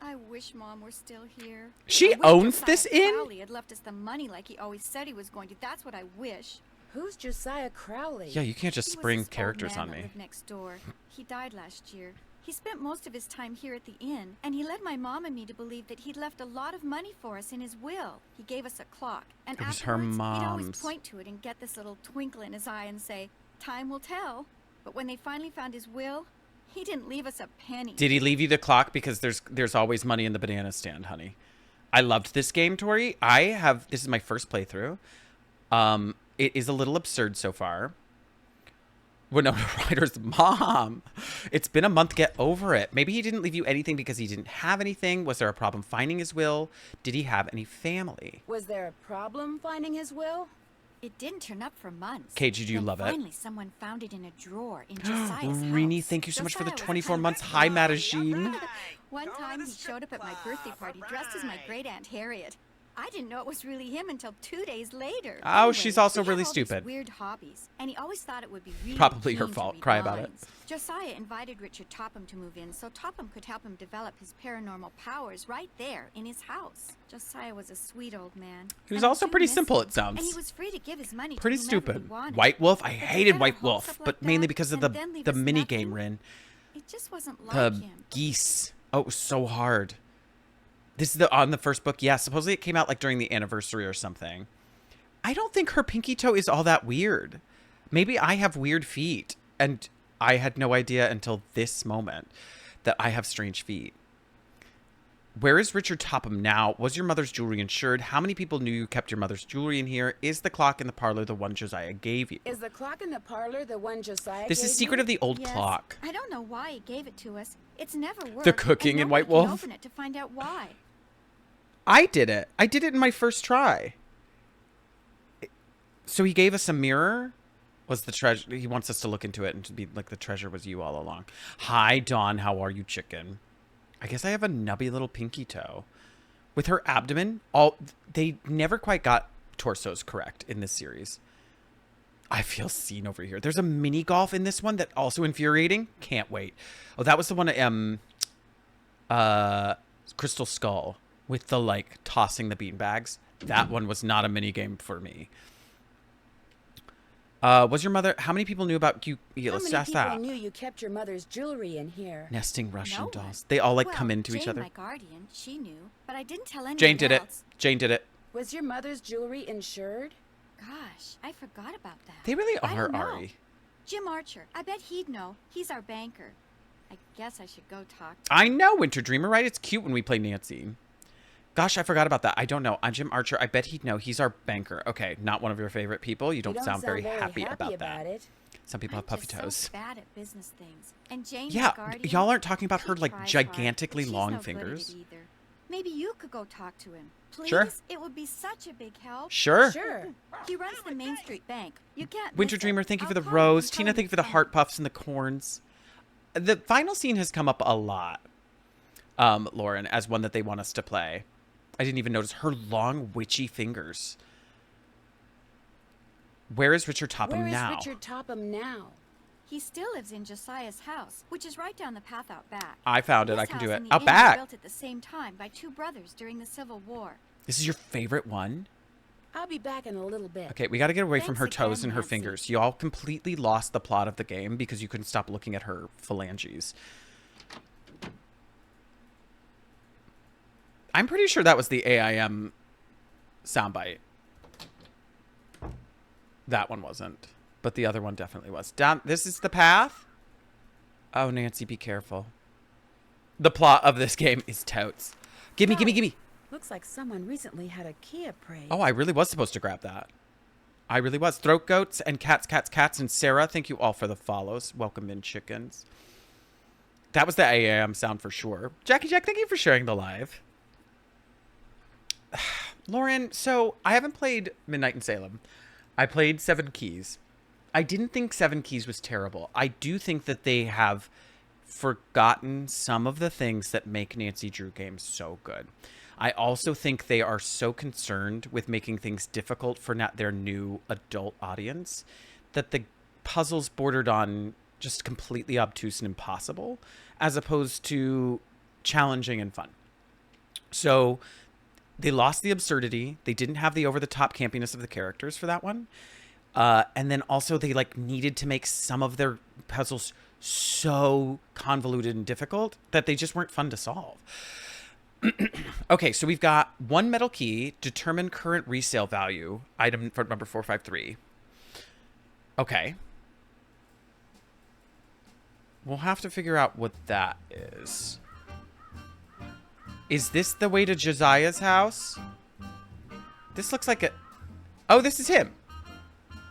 I wish Mom were still here. She I wish owns Josiah this inn? Crowley had left us the money like he always said he was going to. That's what I wish. Who's Josiah Crowley? Yeah, you can't just He was spring this old characters man on that me. lived next door. He died last year. He spent most of his time here at the inn, and he led my mom and me to believe that he'd left a lot of money for us in his will. He gave us a clock, and It was her afterwards, he'd always mom's. point to it and get this little twinkle in his eye and say, "Time will tell." But when they finally found his will, he didn't leave us a penny. Did he leave you the clock? Because there's always money in the banana stand, honey. I loved this game, Tori. This is my first playthrough. It is a little absurd so far. Winona Ryder's mom. It's been a month. Get over it. Maybe he didn't leave you anything because he didn't have anything. Was there a problem finding his will? Did he have any family? Was there a problem finding his will? It didn't turn up for months. Kate, did you Then love it? Finally, someone found it in a drawer in Josiah's Rini, house. thank you so much for the Josiah was 24 kind of months. like Hi, that. Madasheen. One time he showed up at my birthday party dressed as my great aunt Harriet. I didn't know it was really him until 2 days later. Oh, she's also he had really all these stupid. Weird hobbies, and he always thought it would be really Probably her keen to fault. read Cry about it. minds. Josiah invited Richard Topham to move in so Topham could help him develop his paranormal powers right there in his house. Josiah was a sweet old man. He was and I also do pretty miss simple, him. it sounds. And he was free to give his money Pretty to whomever he stupid. wanted. White Wolf? I But to hated get a White house Wolf, up but like mainly that because of and then leave the us mini nothing, game, Rin. It just wasn't like The him. geese. Oh, it was so hard. This is on the first book. Yeah, supposedly it came out like during the anniversary or something. I don't think her pinky toe is all that weird. Maybe I have weird feet, and I had no idea until this moment that I have strange feet. Where is Richard Topham now? Was your mother's jewelry insured? How many people knew you kept your mother's jewelry in here? Is the clock in the parlor the one Josiah gave you? Is the clock in the parlor the one Josiah This gave is Secret you? of the Old Yes. Clock. I don't know why he gave it to us. It's never worked. The cooking and in White nobody can Wolf? Open it to find out why. I did it. I did it in my first try. So he gave us a mirror. Was the treasure? He wants us to look into it and to be like the treasure was you all along. Hi, Dawn. How are you, chicken? I guess I have a nubby little pinky toe. With her abdomen, they never quite got torsos correct in this series. I feel seen over here. There's a mini golf in this one that also infuriating. Can't wait. Oh, that was the one Crystal Skull with the like tossing the beanbags. That one was not a mini game for me. Was your mother? How many people knew about you? Yeah, How let's many ask people that. knew you kept your mother's jewelry in here? Nesting Russian No one. dolls. They all like Well, come into Jane, each other. my guardian, she knew, but I didn't tell anyone Jane did it. else. Jane did it. Was your mother's jewelry insured? Gosh, I forgot about that. They really I are, don't know. Ari. Jim Archer. I bet he'd know. He's our banker. I guess I should go talk. I know, Winter Dreamer, right? It's cute when we play Nancy. Gosh, I forgot about that. I don't know. I'm Jim Archer. I bet he'd know. He's our banker. Okay, not one of your favorite people. You don't, sound very happy about that. it. Some people I'm have puffy just toes. so bad at business things. And Jane, Yeah, my guardian, y'all aren't talking about she her, like, tries hard, but gigantically she's long no good at fingers. it either. Maybe you could go talk to him. Please? Sure. It would be such a big help. Sure. Sure. He runs the Main Street Bank. You can't Winter miss Dreamer, it. thank you for I'll the call him rose. and tell Tina, him thank you for the to heart puffs and the corns. The final scene has come up a lot, Lauren, as one that they want us to play. I didn't even notice her long, witchy fingers. Where is Richard Topham Where is now? Richard Topham now? He still lives in Josiah's house, which is right down the path out back. I found it. His I can do house it. and the Out inn were back. built at the same time by two brothers during the Civil War. This is your favorite one? I'll be back in a little bit. Okay, we got to get away from Thanks her again, toes and her Nancy. fingers. You all completely lost the plot of the game because you couldn't stop looking at her phalanges. I'm pretty sure that was the AIM soundbite. That one wasn't, but the other one definitely was. Down. This is the path. Oh, Nancy, be careful. The plot of this game is totes. Gimme, gimme, gimme. Looks like someone recently had a key appraised. Oh, I really was supposed to grab that. I really was. Throat Goats and Cats and Sarah, thank you all for the follows. Welcome in, chickens. That was the AAM sound for sure. Jackie Jack, thank you for sharing the live. Lauren, so I haven't played Midnight in Salem. I played Seven Keys. I didn't think Seven Keys was terrible. I do think that they have forgotten some of the things that make Nancy Drew games so good. I also think they are so concerned with making things difficult for their new adult audience that the puzzles bordered on just completely obtuse and impossible, as opposed to challenging and fun. So they lost the absurdity. They didn't have the over-the-top campiness of the characters for that one. And then also they like needed to make some of their puzzles so convoluted and difficult that they just weren't fun to solve. Okay, so we've got one metal key, determine current resale value, item for number 453. Okay. We'll have to figure out what that is. Is this the way to Josiah's house? This looks like a... Oh, this is him.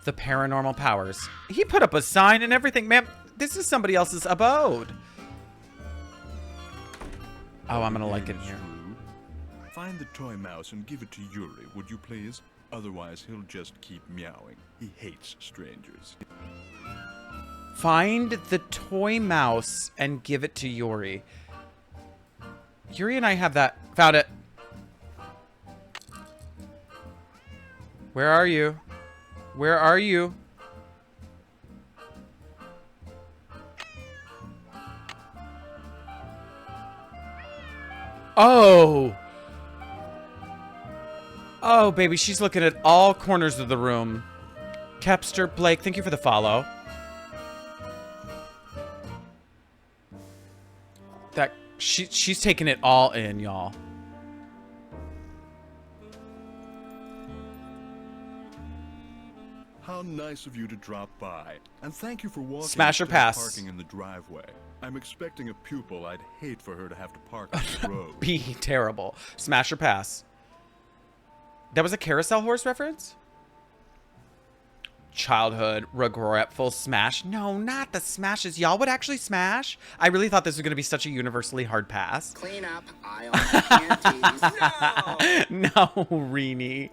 The paranormal powers. He put up a sign and everything, ma'am. This is somebody else's abode. Oh, I'm gonna like it here. Find the toy mouse and give it to Yuri, would you please? Otherwise, he'll just keep meowing. He hates strangers. Find the toy mouse and give it to Yuri. Yuri and I have that. Found it. Where are you? Where are you? Oh! Oh, baby, she's looking at all corners of the room. Kepster, Blake, thank you for the follow. She's taking it all in, y'all. How nice of you to drop by. And thank you for walking Smash or instead of pass? parking in the driveway. I'm expecting a pupil. I'd hate for her to have to park on the road. Be terrible. Smash or pass? That was a carousel horse reference? Childhood, regretful, smash. No, not the smashes. Y'all would actually smash? I really thought this was going to be such a universally hard pass. Clean up aisle panties. No! No, Reenie.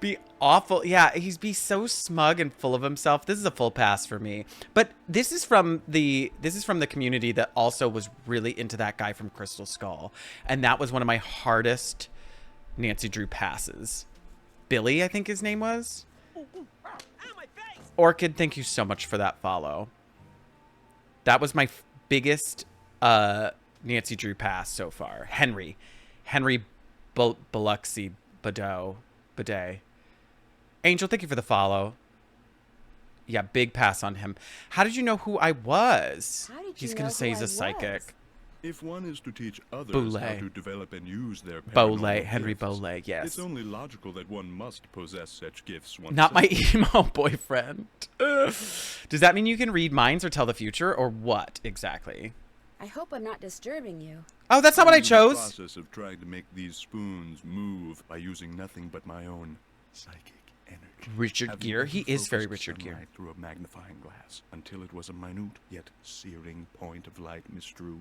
Be awful. Yeah, he's be so smug and full of himself. This is a full pass for me. But this is from the community that also was really into that guy from Crystal Skull. And that was one of my hardest Nancy Drew passes. Billy, I think his name was. Orchid, thank you so much for that follow. That was my biggest Nancy Drew pass so far. Henry Biloxi Bidet. Angel, thank you for the follow. Yeah, big pass on him. How did you know who I was? He's going to say he's a psychic. If one is to teach others Boule. how to develop and use their Henry gifts, Boule, yes. it's only logical that one must possess such gifts oneself. Not my emo boyfriend. Does that mean you can read minds or tell the future, or what exactly? I hope I'm not disturbing you. Oh, that's not what I I'm in the chose. process of trying to make these spoons move by using nothing but my own psychic energy. Richard Have you Gere. ever He is very focused Richard Gere. sunlight through a magnifying glass until it was a minute yet searing point of light, Miss Drew?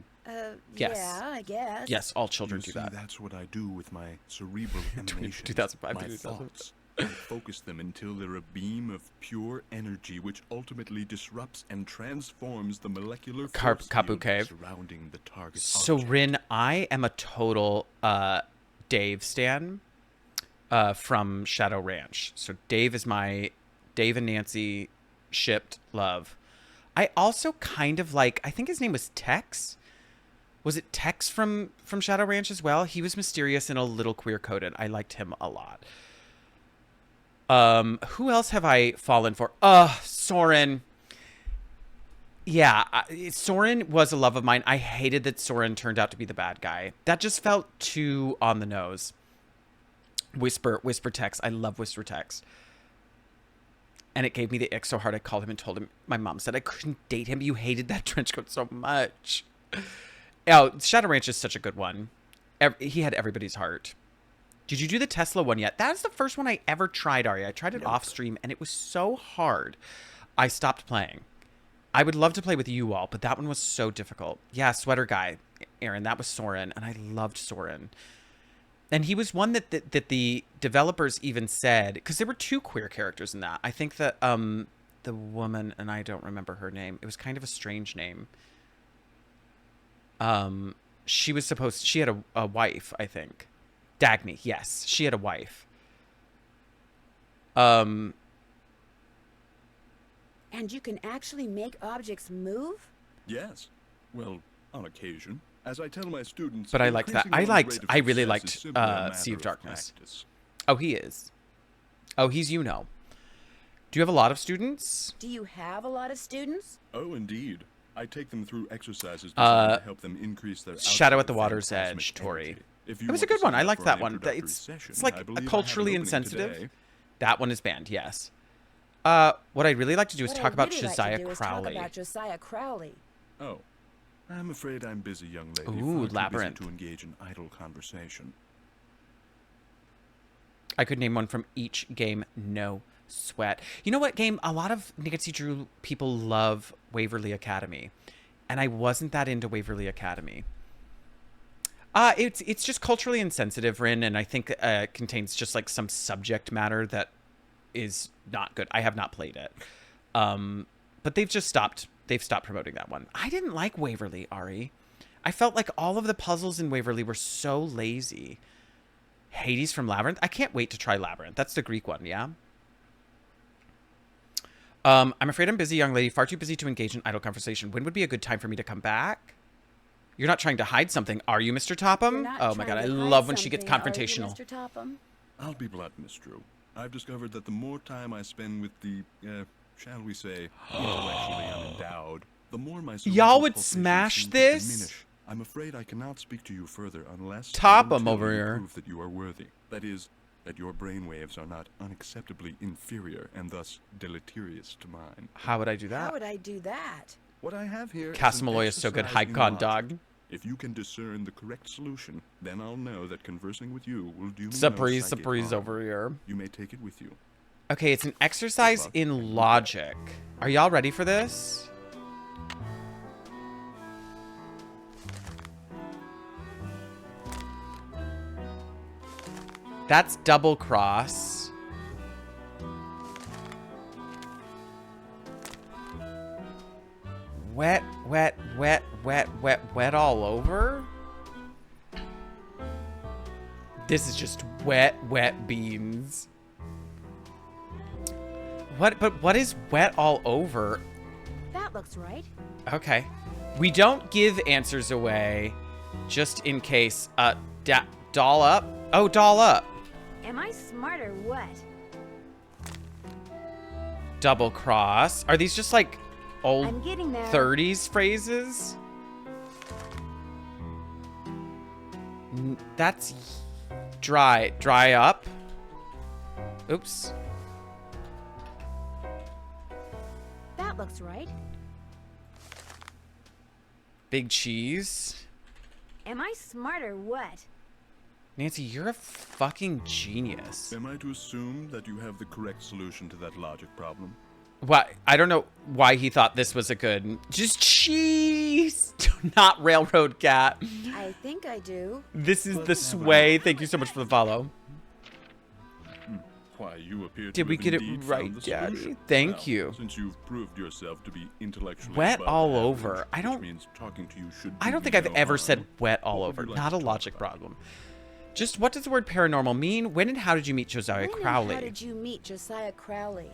Yes. Yeah, I guess. Yes, all children You do see, that. that's what I do with my cerebral emanations. 2005 my to 2000. thoughts. I focus them until they're a beam of pure energy, which ultimately disrupts and transforms the molecular force Kapu field Cave. surrounding the target So, object. Rin, I am a total Dave stan from Shadow Ranch. So, Dave and Nancy shipped love. I also kind of like, I think his name was Tex. Was it Tex from Shadow Ranch as well? He was mysterious and a little queer-coded. I liked him a lot. Who else have I fallen for? Soren. Yeah, Soren was a love of mine. I hated that Soren turned out to be the bad guy. That just felt too on the nose. Whisper Tex. I love Whisper Tex. And it gave me the ick so hard I called him and told him, my mom said I couldn't date him. You hated that trench coat so much. Oh, Shadow Ranch is such a good one. He had everybody's heart. Did you do the Tesla one yet? That was the first one I ever tried, Ari. I tried it Nope. off stream, and it was so hard. I stopped playing. I would love to play with you all, but that one was so difficult. Yeah, Sweater Guy, Aaron. That was Soren, and I loved Soren. And he was one that the developers even said, because there were 2 queer characters in that. I think that the woman, and I don't remember her name. It was kind of a strange name. She had a wife, I think. Dagny, yes, she had a wife. And you can actually make objects move? Yes. Well, on occasion. As I tell my students, But I liked that. I really liked Sea of Darkness. Oh, he is. Oh, he's Do you have a lot of students? Do you have a lot of students? Oh, indeed. I take them through exercises designed to help them increase their Shadow at the output of Water's phantasmic Edge, Tori. energy. If you It was a want to good one. sign I up liked for an that one. introductory It's session, like I a believe I have an culturally opening insensitive. today. That one is banned, yes. What I'd really like to do is talk about Josiah Crowley. Talk about Josiah Crowley. Oh, I'm afraid I'm busy, young lady. Ooh, Far too Labyrinth. busy to engage in idle conversation. I could name one from each game, no sweat. You know what game? A lot of Nancy Drew people love Waverly Academy. And I wasn't that into Waverly Academy. It's just culturally insensitive, Rin, and I think it contains just like some subject matter that is not good. I have not played it. But they've stopped promoting that one. I didn't like Waverly, Ari. I felt like all of the puzzles in Waverly were so lazy. Hades from Labyrinth? I can't wait to try Labyrinth. That's the Greek one, yeah? I'm afraid I'm busy, young lady. Far too busy to engage in idle conversation. When would be a good time for me to come back? You're not trying to hide something, are you, Mr. Topham? Oh my god, I love when she gets confrontational. Mr. Topham? I'll be blunt, Miss Drew. I've discovered that the more time I spend with the, shall we say, intellectually unendowed, the more my Y'all would pulsations smash seem to this? diminish. I'm afraid I cannot speak to you further unless Topham until over you here. prove that you are worthy. That is, that your brainwaves are not unacceptably inferior and thus deleterious to mine. How would I do that? How would I do that? What I have here Castamaloy is is so good. exercise High in con logic. dog. If you can discern the correct solution, then I'll know that conversing with you will do me Surprise, no psychic surprise harm. over here. You may take it with you. Okay, it's an exercise in logic. Are y'all ready for this? That's double cross. Wet, wet, wet, wet, wet, wet all over? This is just wet, wet beans. But what is wet all over? That looks right. Okay. We don't give answers away just in case. Doll up? Oh, doll up. Am I smart or what? Double cross. Are these just like old I'm getting there. 30s phrases? That's dry. Dry up. Oops. That looks right. Big cheese. Am I smart or what? Nancy, you're a fucking genius. Am I to assume that you have the correct solution to that logic problem? Why? I don't know why he thought this was a good. Just cheese, not railroad cat. I think I do. This is the sway. Thank you so much for the follow. Why, you appear to Did we have get it indeed right, found the Daddy? solution. Thank Well, you. Since you've proved yourself to be intellectually Wet above all average, over. I which don't- means talking to you should I don't do think you I've no ever harm, said wet all what over. would you like Not to a talk logic about? problem. Just what does the word paranormal mean? When and how did you meet Josiah When and Crowley? how did you meet Josiah Crowley?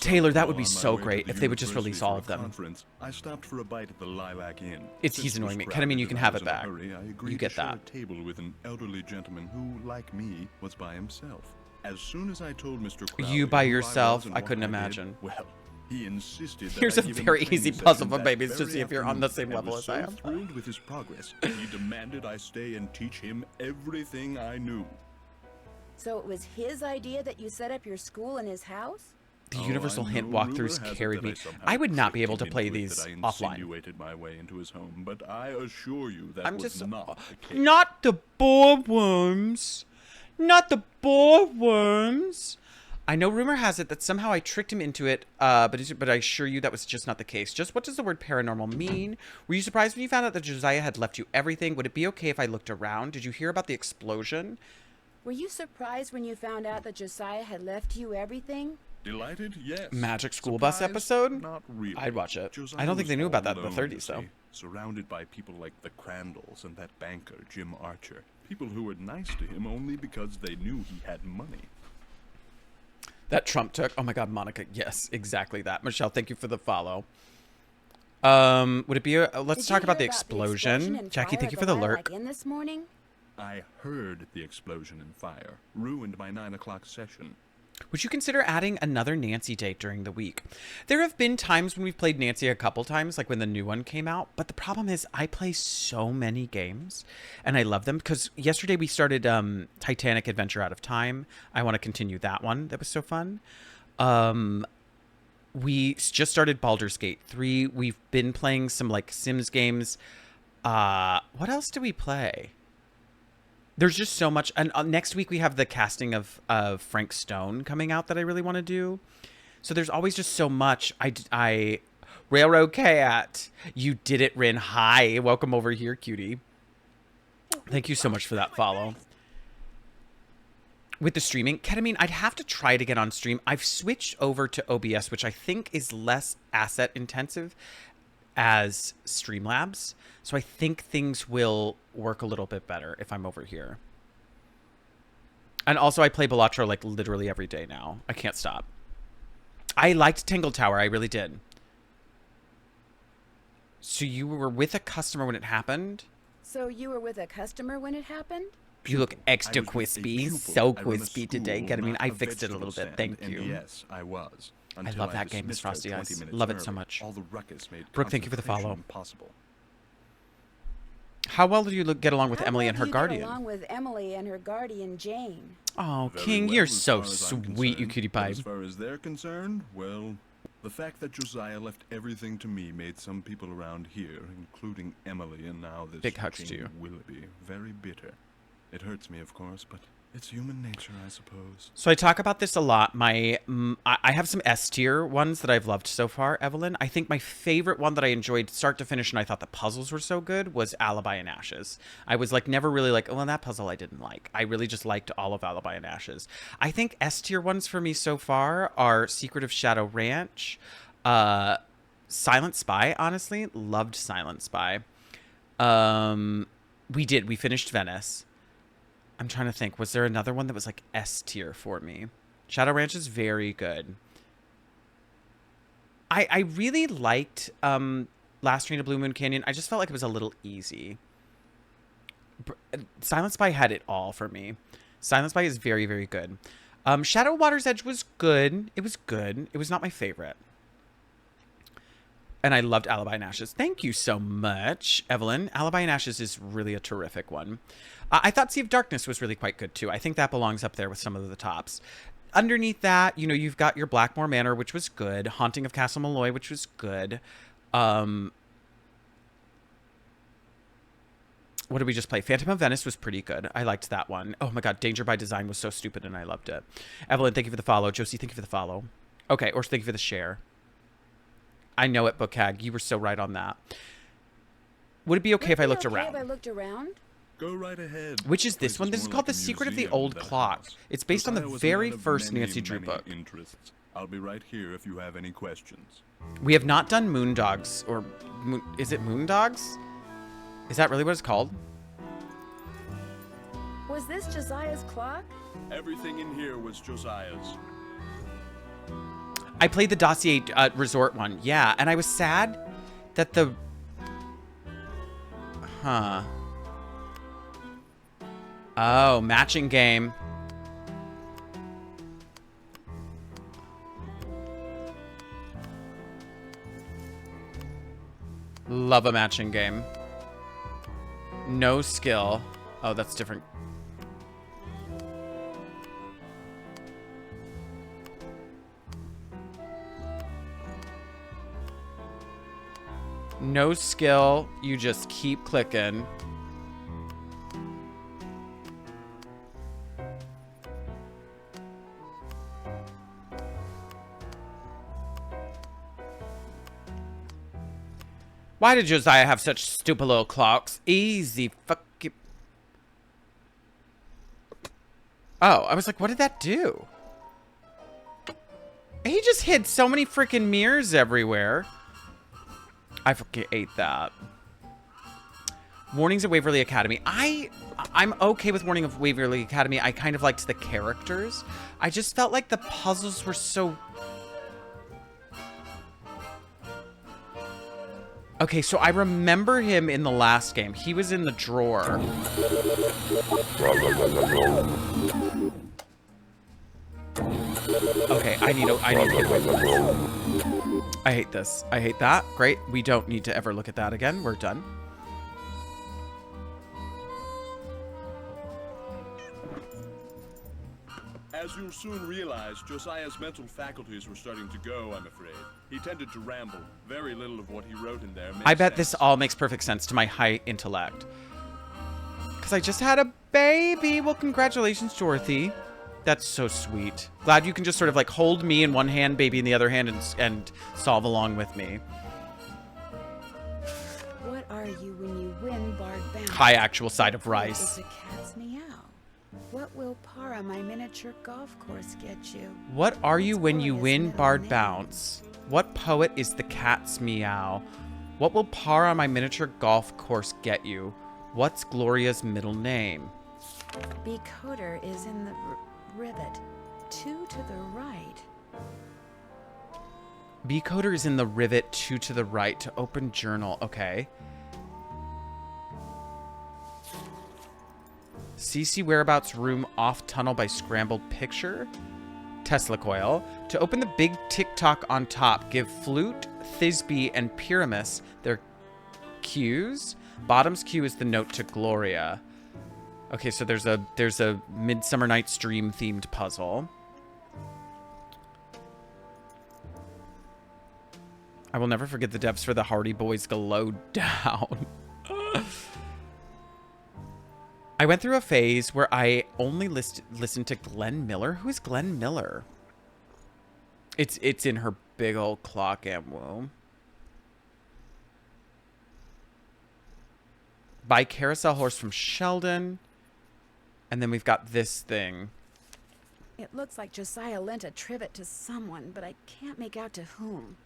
Taylor, that would be On my so way to great the if they would just university release for all a of them. conference, I stopped for a bite at the Lilac Inn. He's Since it annoying was me. Kinda mean you crowded can and have I it was in a back. hurry, I agreed You get to share that. a table with an elderly gentleman who, like me, was by himself. As soon as I told Mr. Crowley You by who I yourself? was and I what couldn't did, imagine. well, he insisted that Here's I a give him very training easy session puzzle for that babies to very see if you're on the afternoon, same and level was as I so am. thrilled with his progress, he demanded I stay and teach him everything I knew. So it was his idea that you set up your school in his house? The Oh, universal I hint know. walkthroughs Rumor has it carried that me. somehow I would not be tricked able to him play into it, these that I offline. insinuated my way into his home, but I assure you that I'm was just not the case. not the boar worms. Not the boar worms. I know rumor has it that somehow I tricked him into it, but I assure you that was just not the case. Just what does the word paranormal mean? Were you surprised when you found out that Josiah had left you everything? Would it be okay if I looked around? Did you hear about the explosion? Were you surprised when you found out that Josiah had left you everything? Delighted? Yes. Magic school bus Surprised? episode? Not really. I'd watch it. Josiah I don't think was they knew all about that in the alone, 30s, though. you see, surrounded by people like the Crandalls and that banker, Jim Archer. People who were nice to him only because they knew he had money. That Trump took. Oh my God, Monica. Yes, exactly that. Michelle, thank you for the follow. Would it be let's talk about the explosion. Jackie, thank you for the lurk. In this morning? I heard the explosion and fire. Ruined my 9 o'clock session. Would you consider adding another Nancy date during the week? There have been times when we've played Nancy a couple times, like when the new one came out. But the problem is I play so many games and I love them because yesterday we started Titanic Adventure Out of Time. I want to continue that one. That was so fun. We just started Baldur's Gate 3. We've been playing some like Sims games. What else do we play? There's just so much. And next week we have the casting of Frank Stone coming out that I really want to do. So there's always just so much. I Railroad Cat, you did it, Rin. Hi, welcome over here, cutie. Thank you so much for that follow. With the streaming, Ketamine, I'd have to try to get on stream. I've switched over to OBS, which I think is less asset intensive as Streamlabs. So I think things will work a little bit better if I'm over here. And also I play Balatro like literally every day now. I can't stop. I liked Tangle Tower. I really did. So you were with a customer when it happened? So you were with a customer when it happened? You look extra crispy. So I run a crispy today. school, Ketamine, not I a fixed it a little vegetable bit. stand, Thank you. and yes, I was. I love that game, Miss dismissed her Frosty 20 Eyes. minutes Love it so early. much. All the ruckus made Brooke, thank you for the follow. concentration impossible. How well do you get along with How Emily well and do her you guardian? Get along with Emily and her guardian, Jane. Oh, Very King, well, you're as so far as I'm sweet, you concerned. cutie But pie. As far as they're concerned, well, the fact that Josiah left everything to me made some people around here, including Emily and now this Big hugs to Jane you. Willoughby, very bitter. It hurts me, of course, but it's human nature, I suppose. So I talk about this a lot. I have some S tier ones that I've loved so far, Evelyn. I think my favorite one that I enjoyed start to finish and I thought the puzzles were so good was Alibi and Ashes. I was like never really like, well, that puzzle I didn't like. I really just liked all of Alibi and Ashes. I think S tier ones for me so far are Secret of Shadow Ranch, Silent Spy, honestly. Loved Silent Spy. We finished Venice. I'm trying to think. Was there another one that was like S tier for me? Shadow Ranch is very good. I really liked Last Train to Blue Moon Canyon. I just felt like it was a little easy. Silent Spy had it all for me. Silent Spy is very, very good. Shadow Water's Edge was good. It was good. It was not my favorite. And I loved Alibi and Ashes. Thank you so much, Evelyn. Alibi and Ashes is really a terrific one. I thought Sea of Darkness was really quite good, too. I think that belongs up there with some of the tops. Underneath that, you know, you've got your Blackmore Manor, which was good. Haunting of Castle Malloy, which was good. What did we just play? Phantom of Venice was pretty good. I liked that one. Oh, my God. Danger by Design was so stupid, and I loved it. Evelyn, thank you for the follow. Josie, thank you for the follow. Okay, or thank you for the share. I know it, Bookhag. You were so right on that. Would it be okay if I looked around? If I looked around? Go right ahead. Which is this Place one? This more is called like The a Secret of the museum Old than a Clock. house. It's based on the Josiah was very one of first many, Nancy Drew many book. interests. I'll be right here if you have any questions. We have not done Moondogs, or is it Moondogs? Is that really what it's called? Was this Josiah's clock? Everything in here was Josiah's. I played the Dossier Resort one, yeah, and I was sad that the... Huh. Oh, matching game. Love a matching game. No skill. Oh, that's different. No skill. You just keep clicking. Why did Josiah have such stupid little clocks? Easy fucking... Oh, I was like, what did that do? He just hid so many freaking mirrors everywhere. I fucking ate that. Warnings at Waverly Academy. I'm okay with Warning of Waverly Academy. I kind of liked the characters. I just felt like the puzzles were so... Okay, so I remember him in the last game. He was in the drawer. Okay, I need to get away from this. I hate this. I hate that. Great. We don't need to ever look at that again. We're done. As you'll soon realize, Josiah's mental faculties were starting to go, I'm afraid. He tended to ramble. Very little of what he wrote in there makes I bet sense. this all makes perfect sense to my high intellect. Because I just had a baby. Well, congratulations, Dorothy. That's so sweet. Glad you can just sort of like hold me in one hand, baby in the other hand, and solve along with me. What are you when you win, Bard Bounce? High actual side of What rice. is a cat's meow? What will Para, my miniature golf course, get you? What are you What's when you Gloria's win middle Bard name? Bounce? What poet is the cat's meow? What will par on my miniature golf course get you? What's Gloria's middle name? Becoder is in the rivet. 2 to the right. Becoder is in the rivet 2 to the right to open journal. Okay. CC whereabouts room off tunnel by scrambled picture. Tesla coil. To open the big TikTok on top, give Flute, Thisbe, and Pyramus their cues. Bottom's cue is the note to Gloria. Okay, so there's a Midsummer Night's Dream themed puzzle. I will never forget the depths for the Hardy Boys Glow Down. I went through a phase where I only listened to Glenn Miller. Who is Glenn Miller? It's in her big old clock emblem. Buy Carousel Horse from Sheldon. And then we've got this thing. It looks like Josiah lent a trivet to someone, but I can't make out to whom.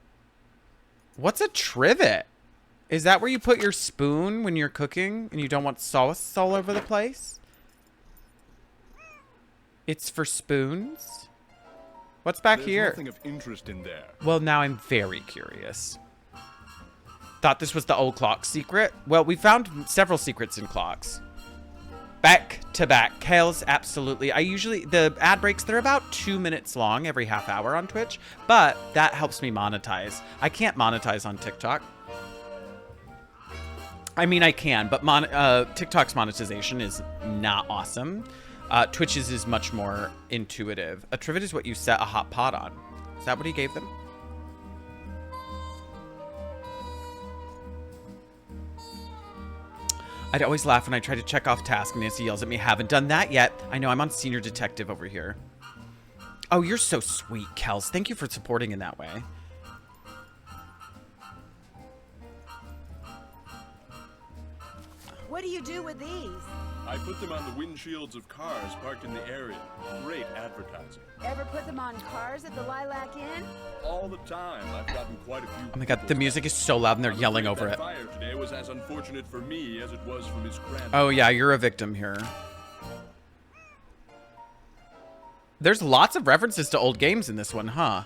What's a trivet? Is that where you put your spoon when you're cooking and you don't want sauce all over the place? It's for spoons? What's back There's here? nothing of interest in there. Well, now I'm very curious. Thought this was the old clock secret? Well, we found several secrets in clocks. Back to back. Kales, absolutely. The ad breaks, they're about 2 minutes long every half hour on Twitch, but that helps me monetize. I can't monetize on TikTok. I mean, I can, but TikTok's monetization is not awesome. Twitch's is much more intuitive. A trivet is what you set a hot pot on. Is that what he gave them? I'd always laugh when I try to check off task and Nancy yells at me, haven't done that yet. I know, I'm on senior detective over here. Oh, you're so sweet, Kels. Thank you for supporting in that way. What do you do with these? I put them on the windshields of cars parked in the area. Great advertising. Ever put them on cars at the Lilac Inn? All the time. I've gotten quite a few. Oh my god, the music is so loud and they're yelling over it. Fire today was as unfortunate for me as it was for Miss Crandall. Oh yeah, you're a victim here. There's lots of references to old games in this one, huh?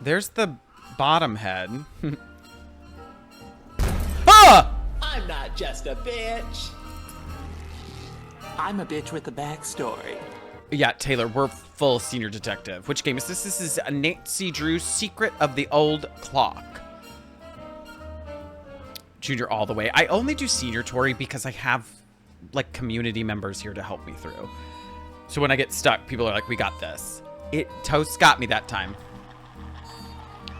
There's the bottom head. Ah! I'm not just a bitch. I'm a bitch with a backstory. Yeah, Taylor, we're full senior detective. Which game is this? This is Nancy Drew's Secret of the Old Clock. Junior all the way. I only do senior Tori because I have like community members here to help me through. So when I get stuck, people are like, we got this. Toast got me that time.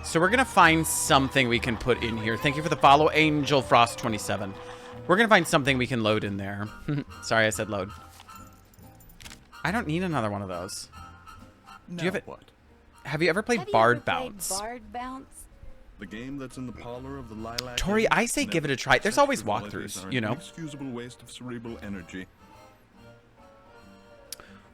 So we're gonna find something we can put in here. Thank you for the follow, Angel Frost 27. We're gonna find something we can load in there. Sorry, I said load. I don't need another one of those. Now Do you have it? what? Have you ever played Have you Bard ever played Bounce? Bard Bounce? The game that's in the parlor of the Lilac. Tori, Inn? I say give it a try. There's Such always frivolities walkthroughs, are you an know? inexcusable waste of cerebral energy.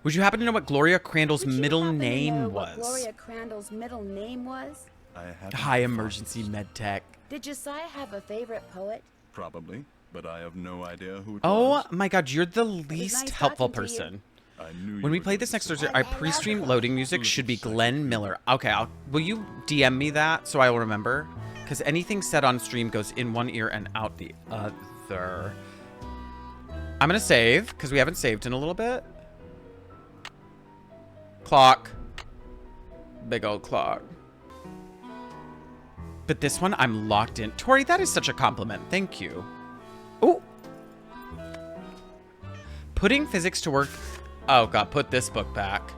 Would you happen to know what Gloria Crandall's Would you middle happen to know name what was? Gloria Crandall's middle name was? I have High emergency med tech. Did Josiah have a favorite poet? Probably, but I have no idea who it Oh was. my god, you're the least nice helpful talking to you. person. I knew you When we were play going this to next say Thursday, that. our pre-stream loading music should be Glenn Miller. Okay, will you DM me that so I will remember? Because anything said on stream goes in one ear and out the other. I'm gonna save, because we haven't saved in a little bit. Clock. Big old clock. But this one, I'm locked in. Tori, that is such a compliment. Thank you. Oh. Putting physics to work. Oh god, put this book back.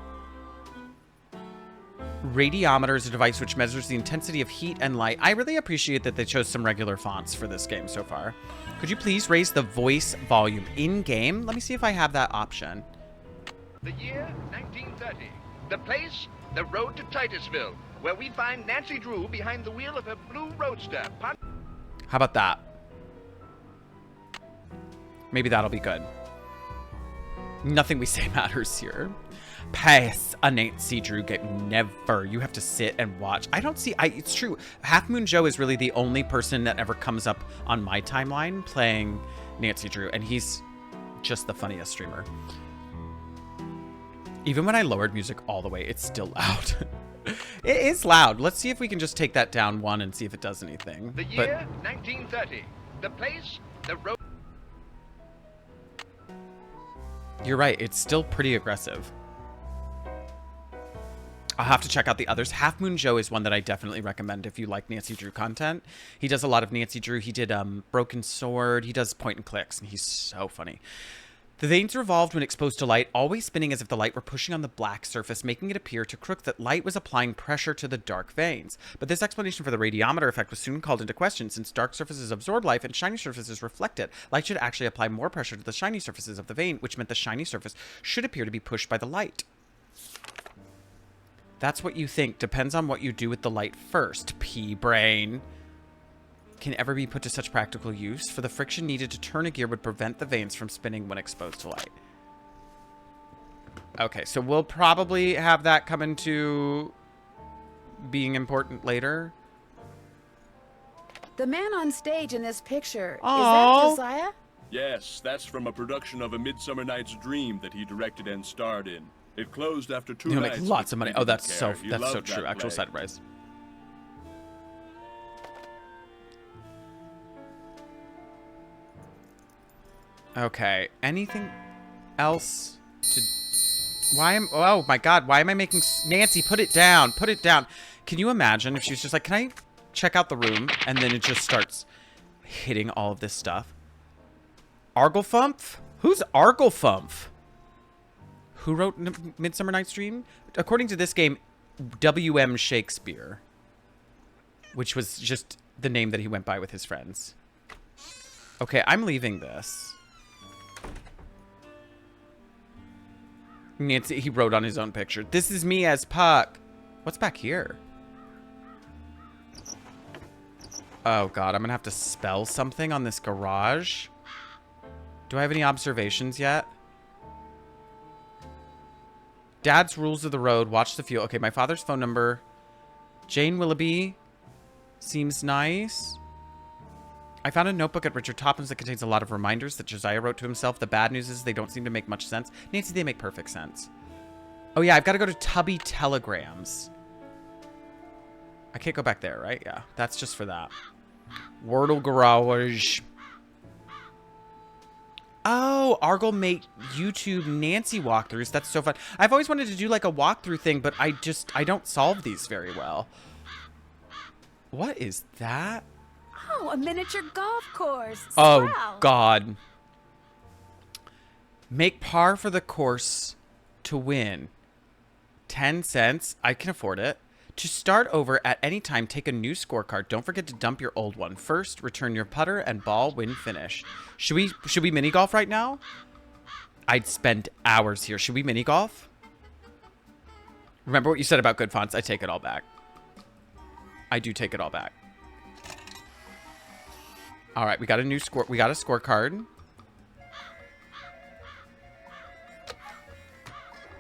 Radiometer is a device which measures the intensity of heat and light. I really appreciate that they chose some regular fonts for this game so far. Could you please raise the voice volume in-game? Let me see if I have that option. The year 1930. The place, the road to Titusville, where we find Nancy Drew behind the wheel of her blue roadster. How about that? Maybe that'll be good. Nothing we say matters here. Pass a Nancy Drew game. Never. You have to sit and watch. I don't see... it's true. Half Moon Joe is really the only person that ever comes up on my timeline playing Nancy Drew, and he's just the funniest streamer. Even when I lowered music all the way, it's still loud. It is loud. Let's see if we can just take that down one and see if it does anything. The year 1930. The place, the road... You're right. It's still pretty aggressive. I'll have to check out the others. Half Moon Joe is one that I definitely recommend if you like Nancy Drew content. He does a lot of Nancy Drew. He did Broken Sword. He does point and clicks, and he's so funny. The veins revolved when exposed to light, always spinning as if the light were pushing on the black surface, making it appear to Crook that light was applying pressure to the dark veins. But this explanation for the radiometer effect was soon called into question, since dark surfaces absorb light and shiny surfaces reflect it. Light should actually apply more pressure to the shiny surfaces of the vein, which meant the shiny surface should appear to be pushed by the light. That's what you think. Depends on what you do with the light first, pea-brain. Can ever be put to such practical use, for the friction needed to turn a gear would prevent the veins from spinning when exposed to light. Okay, so we'll probably have that come into being important later. The man on stage in this picture, is Aww. that Josiah? Yes, that's from a production of A Midsummer Night's Dream that he directed and starred in. It closed after 2 He'll nights. make lots of money. He Oh, didn't that's so care. He that's so loved that true. Actual play. side price. Okay. Anything else to... Oh my god, why am I making... Nancy, put it down. Put it down. Can you imagine if she was just like, can I check out the room? And then it just starts hitting all of this stuff. Arglefump? Who's Arglefump? Who wrote Midsummer Night's Dream? According to this game, W.M. Shakespeare. Which was just the name that he went by with his friends. Okay, I'm leaving this. Nancy, he wrote on his own picture. This is me as Puck. What's back here? Oh god, I'm gonna have to spell something on this garage. Do I have any observations yet? Dad's rules of the road. Watch the fuel. Okay, my father's phone number. Jane Willoughby. Seems nice. I found a notebook at Richard Topham's that contains a lot of reminders that Josiah wrote to himself. The bad news is they don't seem to make much sense. Nancy, they make perfect sense. Oh yeah, I've got to go to Tubby Telegrams. I can't go back there, right? Yeah, that's just for that. Wordle Garage. Oh, Argle make YouTube Nancy walkthroughs. That's so fun. I've always wanted to do like a walkthrough thing, but I don't solve these very well. What is that? Oh, a miniature golf course. Oh, Wow. God. Make par for the course to win. 10 cents. I can afford it. To start over at any time, take a new scorecard. Don't forget to dump your old one. First, return your putter and ball when finished. Should we mini golf right now? I'd spend hours here. Should we mini golf? Remember what you said about good fonts? I take it all back. I do take it all back. All right, we got a new score. We got a scorecard.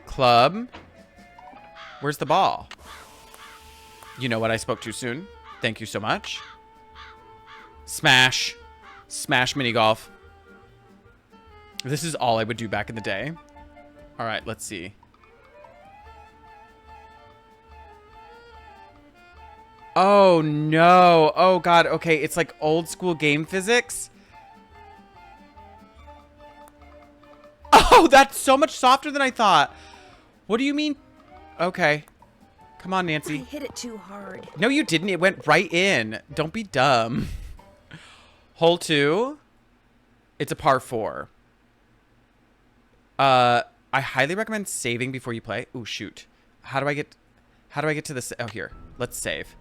Club. Where's the ball? You know what? I spoke too soon. Thank you so much. Smash. Smash mini golf. This is all I would do back in the day. All right, let's see. Oh, no. Oh, God. Okay, it's like old school game physics. Oh, that's so much softer than I thought. What do you mean? Okay. Come on, Nancy. I hit it too hard. No, you didn't. It went right in. Don't be dumb. Hole 2. It's a par 4. I highly recommend saving before you play. Ooh, shoot. How do I get to this? Oh, here. Let's save.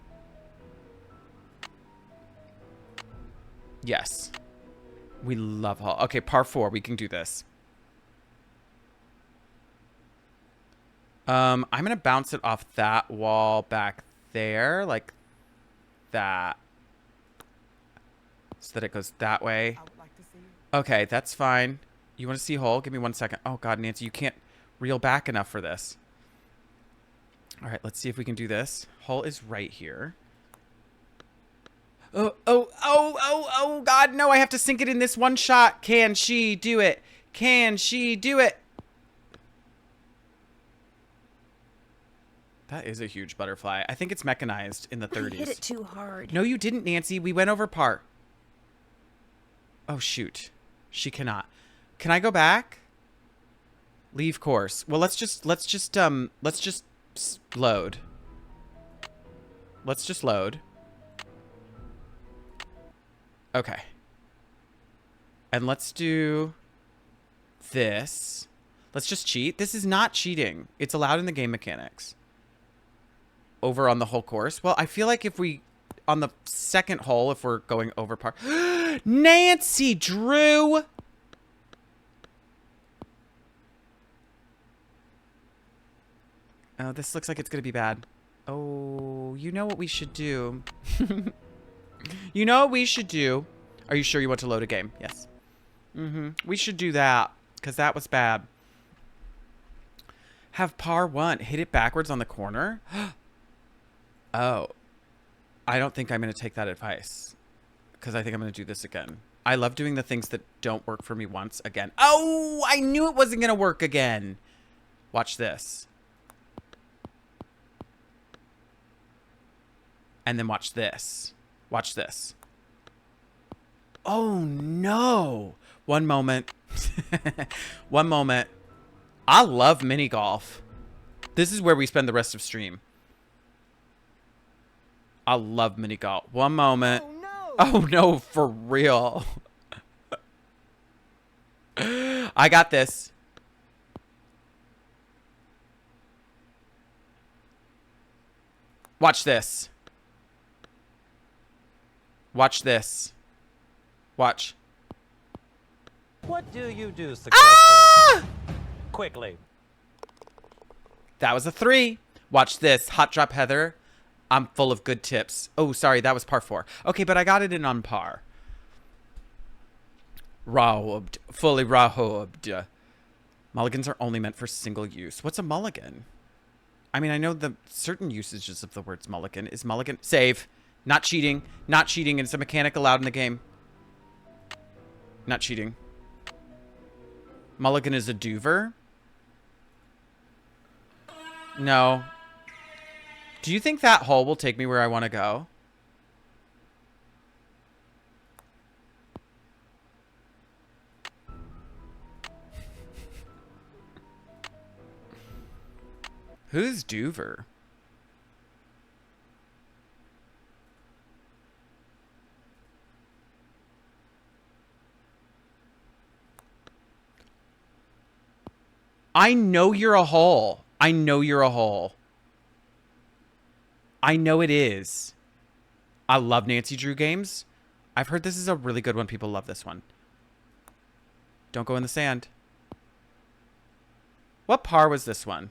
Yes. We love hole. Okay, par 4. We can do this. I'm going to bounce it off that wall back there, like that. So that it goes that way. Okay, that's fine. You want to see hole? Give me 1 second. Oh, God, Nancy, you can't reel back enough for this. All right, let's see if we can do this. Hole is right here. Oh, God, no, I have to sink it in this one shot. Can she do it? Can she do it? That is a huge butterfly. I think it's mechanized in the 30s. I hit it too hard. No, you didn't, Nancy. We went over par. Oh, shoot. She cannot. Can I go back? Leave course. Well, let's just load. Let's just load. Okay. And let's do this. Let's just cheat. This is not cheating. It's allowed in the game mechanics. Over on the whole course. Well, I feel like if we, on the second hole, if we're going over par. Nancy Drew! Oh, this looks like it's going to be bad. Oh, you know what we should do? You know what we should do? Are you sure you want to load a game? Yes. We should do that, because that was bad. Have par 1. Hit it backwards on the corner. Oh. I don't think I'm going to take that advice, because I think I'm going to do this again. I love doing the things that don't work for me once again. Oh, I knew it wasn't going to work again. Watch this. And then watch this. Watch this. Oh, no. One moment. One moment. I love mini golf. This is where we spend the rest of stream. I love mini golf. One moment. Oh, no. Oh, no, for real. I got this. Watch this. Watch this. Watch. What do you do successfully? Quickly. That was a 3. Watch this. Hot drop Heather. I'm full of good tips. Oh, sorry. That was par 4. Okay, but I got it in on par. Robbed. Fully robbed. Mulligans are only meant for single use. What's a mulligan? I mean, I know the certain usages of the words mulligan. Is mulligan... Save. Not cheating. Not cheating. It's a mechanic allowed in the game. Not cheating. Mulligan is a dover? No. Do you think that hole will take me where I want to go? Who's dover? I know you're a hole. I know you're a hole. I know it is. I love Nancy Drew games. I've heard this is a really good one. People love this one. Don't go in the sand. What par was this one?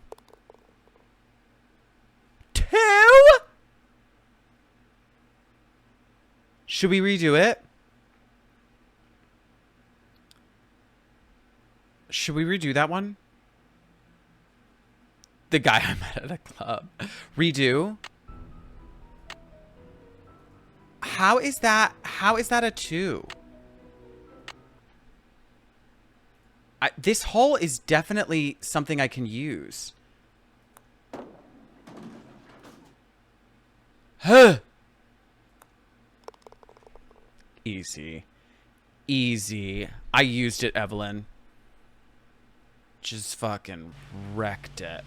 Should we redo it? Should we redo that one? The guy I met at a club. Redo. How is that a 2? This hole is definitely something I can use. Huh. Easy. Easy. I used it, Evelyn. Just fucking wrecked it.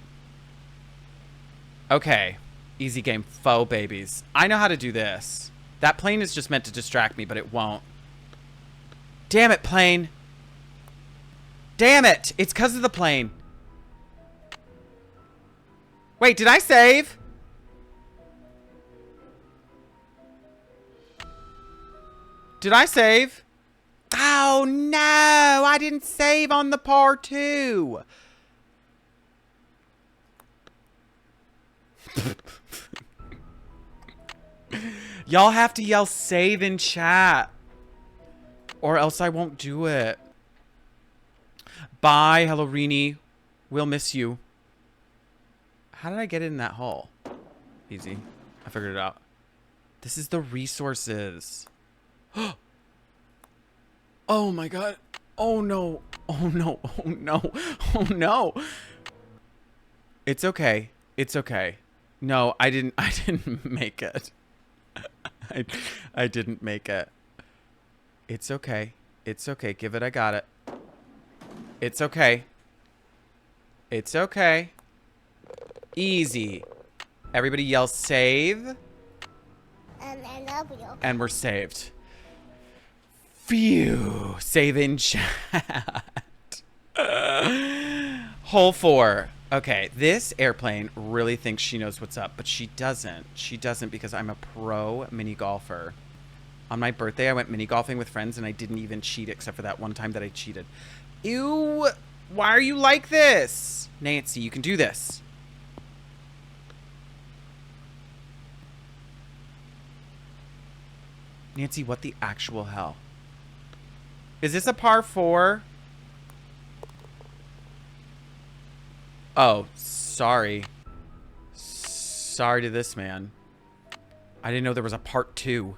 Okay. Easy game. Faux babies. I know how to do this. That plane is just meant to distract me, but it won't. Damn it, plane. Damn it. It's because of the plane. Wait, did I save? Did I save? Oh, no. I didn't save on the par 2. Y'all have to yell save in chat. Or else I won't do it. Bye, hello, Rini. We'll miss you. How did I get in that hole? Easy. I figured it out. This is the resources. Oh my god. Oh no. Oh no. Oh no. Oh no. It's okay. It's okay. No, I didn't make it. I didn't make it. It's okay. It's okay. Give it. I got it. It's okay. It's okay. Easy. Everybody yell save. And we're saved. Phew. Save in chat. Hole 4. Okay, this airplane really thinks she knows what's up, but she doesn't. She doesn't because I'm a pro mini golfer. On my birthday, I went mini golfing with friends and I didn't even cheat except for that one time that I cheated. Ew. Why are you like this? Nancy, you can do this. Nancy, what the actual hell? Is this a par 4? Oh, sorry. Sorry to this man. I didn't know there was a part 2.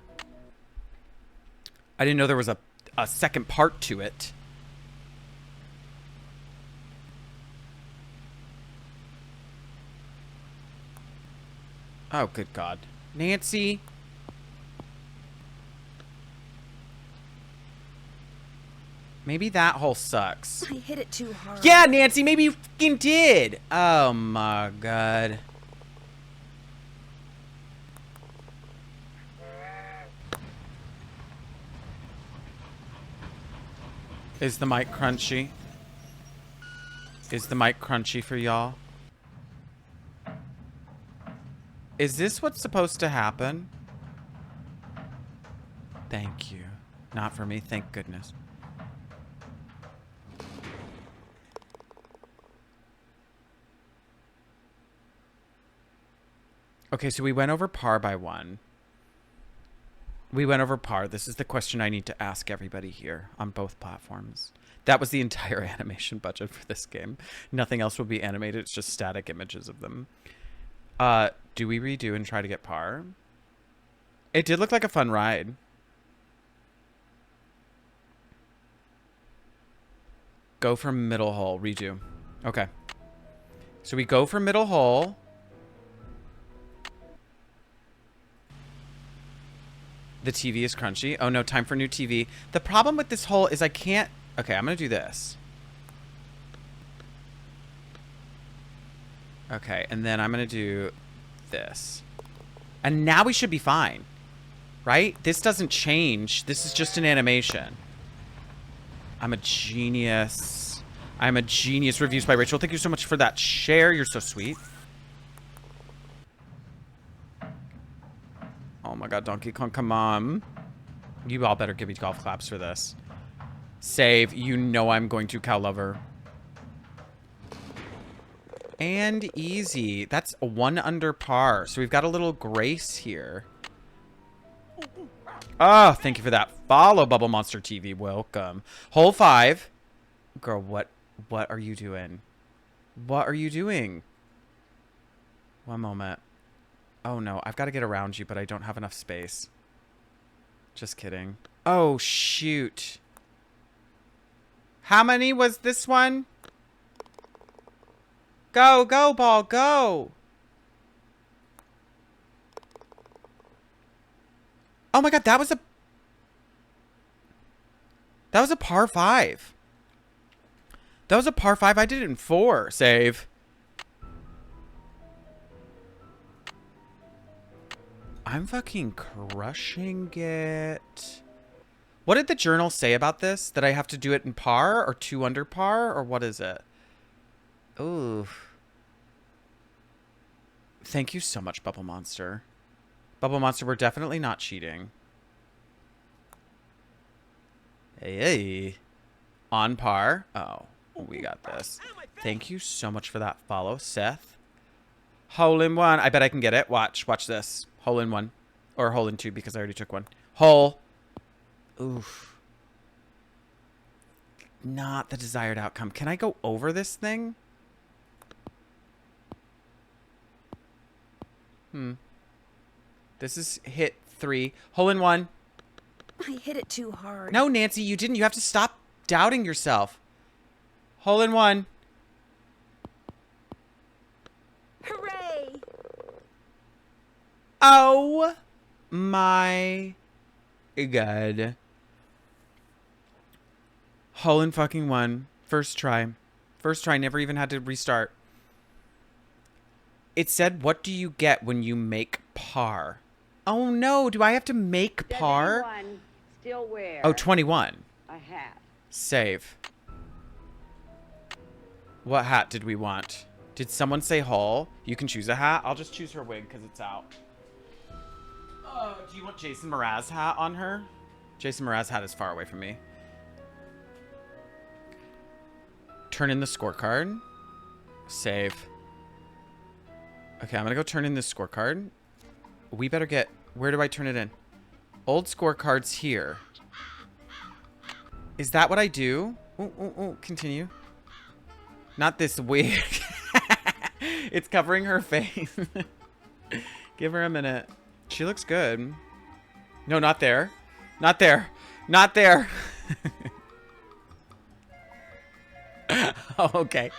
I didn't know there was a second part to it. Oh, good God. Nancy. Maybe that hole sucks. I hit it too hard. Yeah, Nancy, maybe you fucking did. Oh my God. Is the mic crunchy? Is the mic crunchy for y'all? Is this what's supposed to happen? Thank you. Not for me, thank goodness. Okay, so we went over par by 1. We went over par. This is the question I need to ask everybody here on both platforms. That was the entire animation budget for this game. Nothing else will be animated. It's just static images of them. Do we redo and try to get par? It did look like a fun ride. Go for middle hole. Redo. Okay. So we go for middle hole. The TV is crunchy. Oh no, time for new TV. The problem with this hole is I can't... Okay, I'm going to do this. Okay, and then I'm going to do this. And now we should be fine. Right? This doesn't change. This is just an animation. I'm a genius. I'm a genius. Reviews by Rachel. Thank you so much for that share. You're so sweet. Oh my God, Donkey Kong, come on. You all better give me golf claps for this. Save. You know I'm going to, cow lover. And easy. That's 1 under par. So we've got a little grace here. Oh, thank you for that follow, Bubble Monster TV. Welcome. Hole 5. Girl, what are you doing? What are you doing? One moment. Oh, no. I've got to get around you, but I don't have enough space. Just kidding. Oh, shoot. How many was this one? Go, go, ball, go. Oh my god, that was a par 5. That was a par 5. I did it in 4. Save. I'm fucking crushing it. What did the journal say about this? That I have to do it in par or 2 under par, or what is it? Ooh. Thank you so much, Bubble Monster. Bubble Monster, we're definitely not cheating. Hey. On par. Oh, we got this. Thank you so much for that follow, Seth. Hole in 1. I bet I can get it. Watch this. Hole in 1. Or hole in 2 because I already took 1. Hole. Oof. Not the desired outcome. Can I go over this thing? This is hit 3. Hole in 1. I hit it too hard. No, Nancy, you didn't. You have to stop doubting yourself. Hole in 1. Hooray! Oh my god. Hole in fucking 1. First try. First try. Never even had to restart. It said, what do you get when you make par? Oh no, do I have to make par? Still wear Oh, 21. a hat. Save. What hat did we want? Did someone say hole? You can choose a hat. I'll just choose her wig because it's out. Do you want Jason Mraz hat on her? Jason Mraz hat is far away from me. Turn in the scorecard. Save. Okay, I'm gonna go turn in this scorecard. We better get... Where do I turn it in? Old scorecards here. Is that what I do? Oh, continue. Not this wig. It's covering her face. Give her a minute. She looks good. No, not there. Not there. Not there. Okay.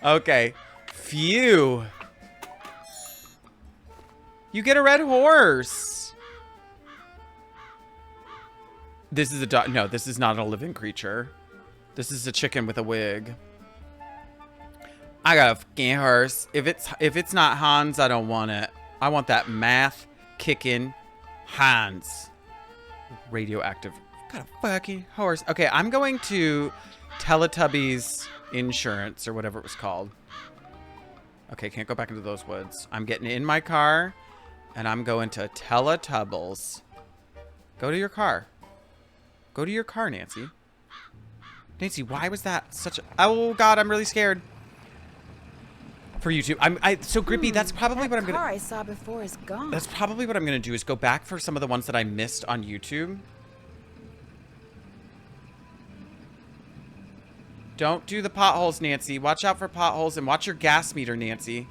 Okay. Phew. You get a red horse. This is a dog. No, this is not a living creature. This is a chicken with a wig. I got a fucking horse. If it's not Hans, I don't want it. I want that math kicking Hans. Radioactive. Got a fucking horse. Okay, I'm going to Teletubbies Insurance or whatever it was called. Okay, can't go back into those woods. I'm getting in my car. And I'm going to Teletubbles. Go to your car. Go to your car, Nancy. Nancy, why was that such a... Oh, God, I'm really scared. For YouTube. So, Grippy, that's probably what I'm going to... The car I saw before is gone. That's probably what I'm going to do is go back for some of the ones that I missed on YouTube. Don't do the potholes, Nancy. Watch out for potholes and watch your gas meter, Nancy.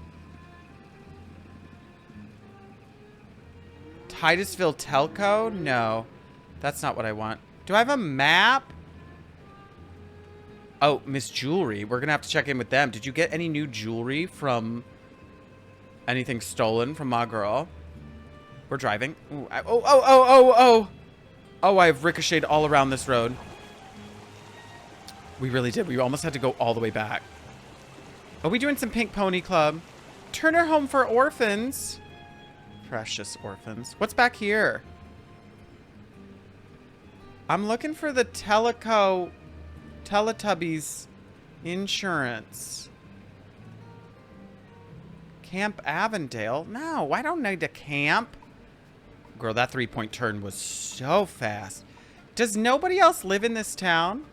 Titusville Telco? No. That's not what I want. Do I have a map? Oh, Miss Jewelry. We're going to have to check in with them. Did you get any new jewelry from anything stolen from my girl? We're driving. Ooh, oh, I've ricocheted all around this road. We really did. We almost had to go all the way back. Are we doing some Pink Pony Club? Turner Home for Orphans. Precious orphans. What's back here? I'm looking for the Teletubbies Insurance. Camp Avondale? No, I don't need to camp. Girl, that 3-point turn was so fast. Does nobody else live in this town?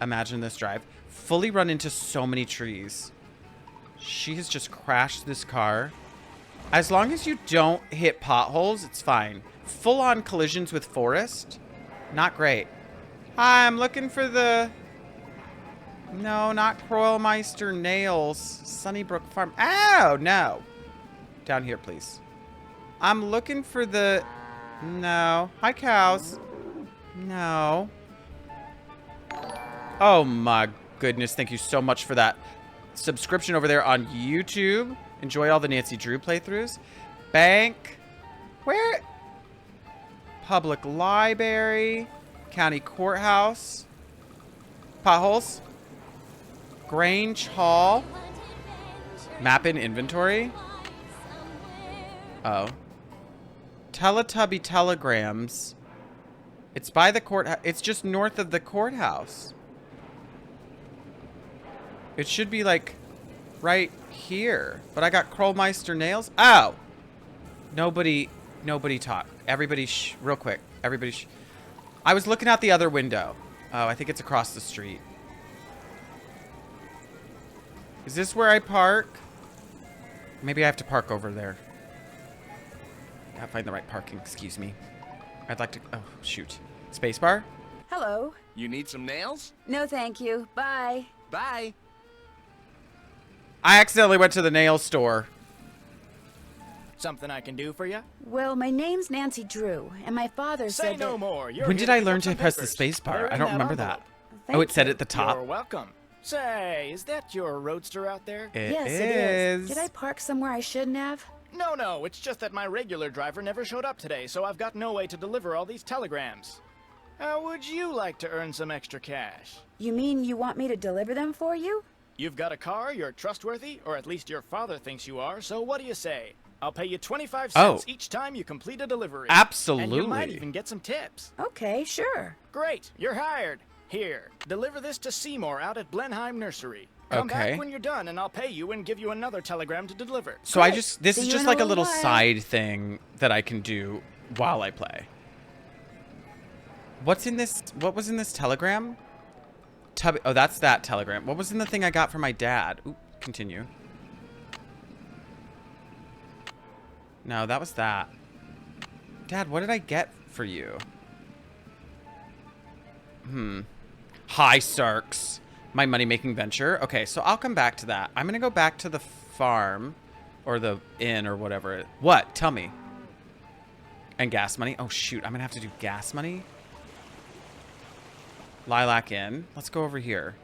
Imagine this drive. Fully run into so many trees. She has just crashed this car. As long as you don't hit potholes, it's fine. full-on collisions with forest. Not great. Hi, I'm looking for the... No, not Krollmeister Nails. Sunnybrook Farm. Oh, no. Down here, please. I'm looking for the... No. Hi, cows. No. Oh, my goodness. Thank you so much for that subscription over there on YouTube. Enjoy all the Nancy Drew playthroughs. Bank. Where? Public library. County courthouse. Potholes. Grange Hall. Map in inventory. Oh. Teletubby telegrams. It's by the courthouse. It's just north of the courthouse. It should be like right here. But I got Krollmeister nails. Oh. Nobody talk. Everybody real quick. Everybody I was looking out the other window. Oh, I think it's across the street. Is this where I park? Maybe I have to park over there. Gotta find the right parking, excuse me. I'd like to, oh, shoot. Spacebar? Hello. You need some nails? No, thank you. Bye. Bye. I accidentally went to the nail store. Something I can do for you? Well, my name's Nancy Drew, and my father Say said no that... more. You're When here did I to learn pick to up press some the papers. spacebar? They're I in don't that remember envelope. that. Oh, it said at the top. You're welcome. Say, is that your roadster out there? Yes, it is. Did I park somewhere I shouldn't have? No, it's just that my regular driver never showed up today, so I've got no way to deliver all these telegrams. How would you like to earn some extra cash? You mean you want me to deliver them for you? You've got a car, you're trustworthy, or at least your father thinks you are, so what do you say? I'll pay you 25 cents each time you complete a delivery. Absolutely. And you might even get some tips. Okay, sure. Great, you're hired. Here, deliver this to Seymour out at Blenheim Nursery. Come back when you're done, and I'll pay you and give you another telegram to deliver. So this is just like a little side thing that I can do while I play. What's in this? What was in this telegram? Oh, that's that telegram. What was in the thing I got from my dad? Ooh, continue. No, that was that. Dad, what did I get for you? Hi, Sarks. My money-making venture. Okay, so I'll come back to that. I'm going to go back to the farm or the inn or whatever. What? Tell me. And gas money. Oh, shoot. I'm going to have to do gas money. Lilac Inn. Let's go over here.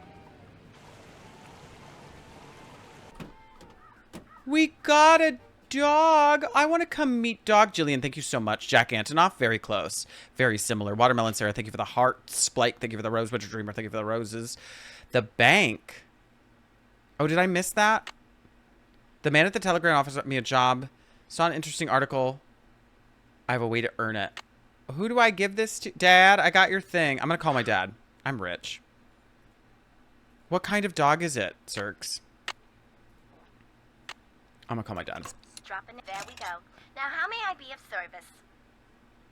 We got a dog. I want to come meet dog. Jillian, thank you so much. Jack Antonoff, very close. Very similar. Watermelon Sarah, thank you for the heart. Splike, thank you for the rose. Butcher Dreamer, thank you for the roses. The bank. Oh, did I miss that? The man at the telegram offers me a job. Saw an interesting article. I have a way to earn it. Who do I give this to? Dad, I got your thing. I'm going to call my dad. I'm rich. What kind of dog is it, Zerks? I'm going to call my dad. Dropping it. There we go. Now, how may I be of service?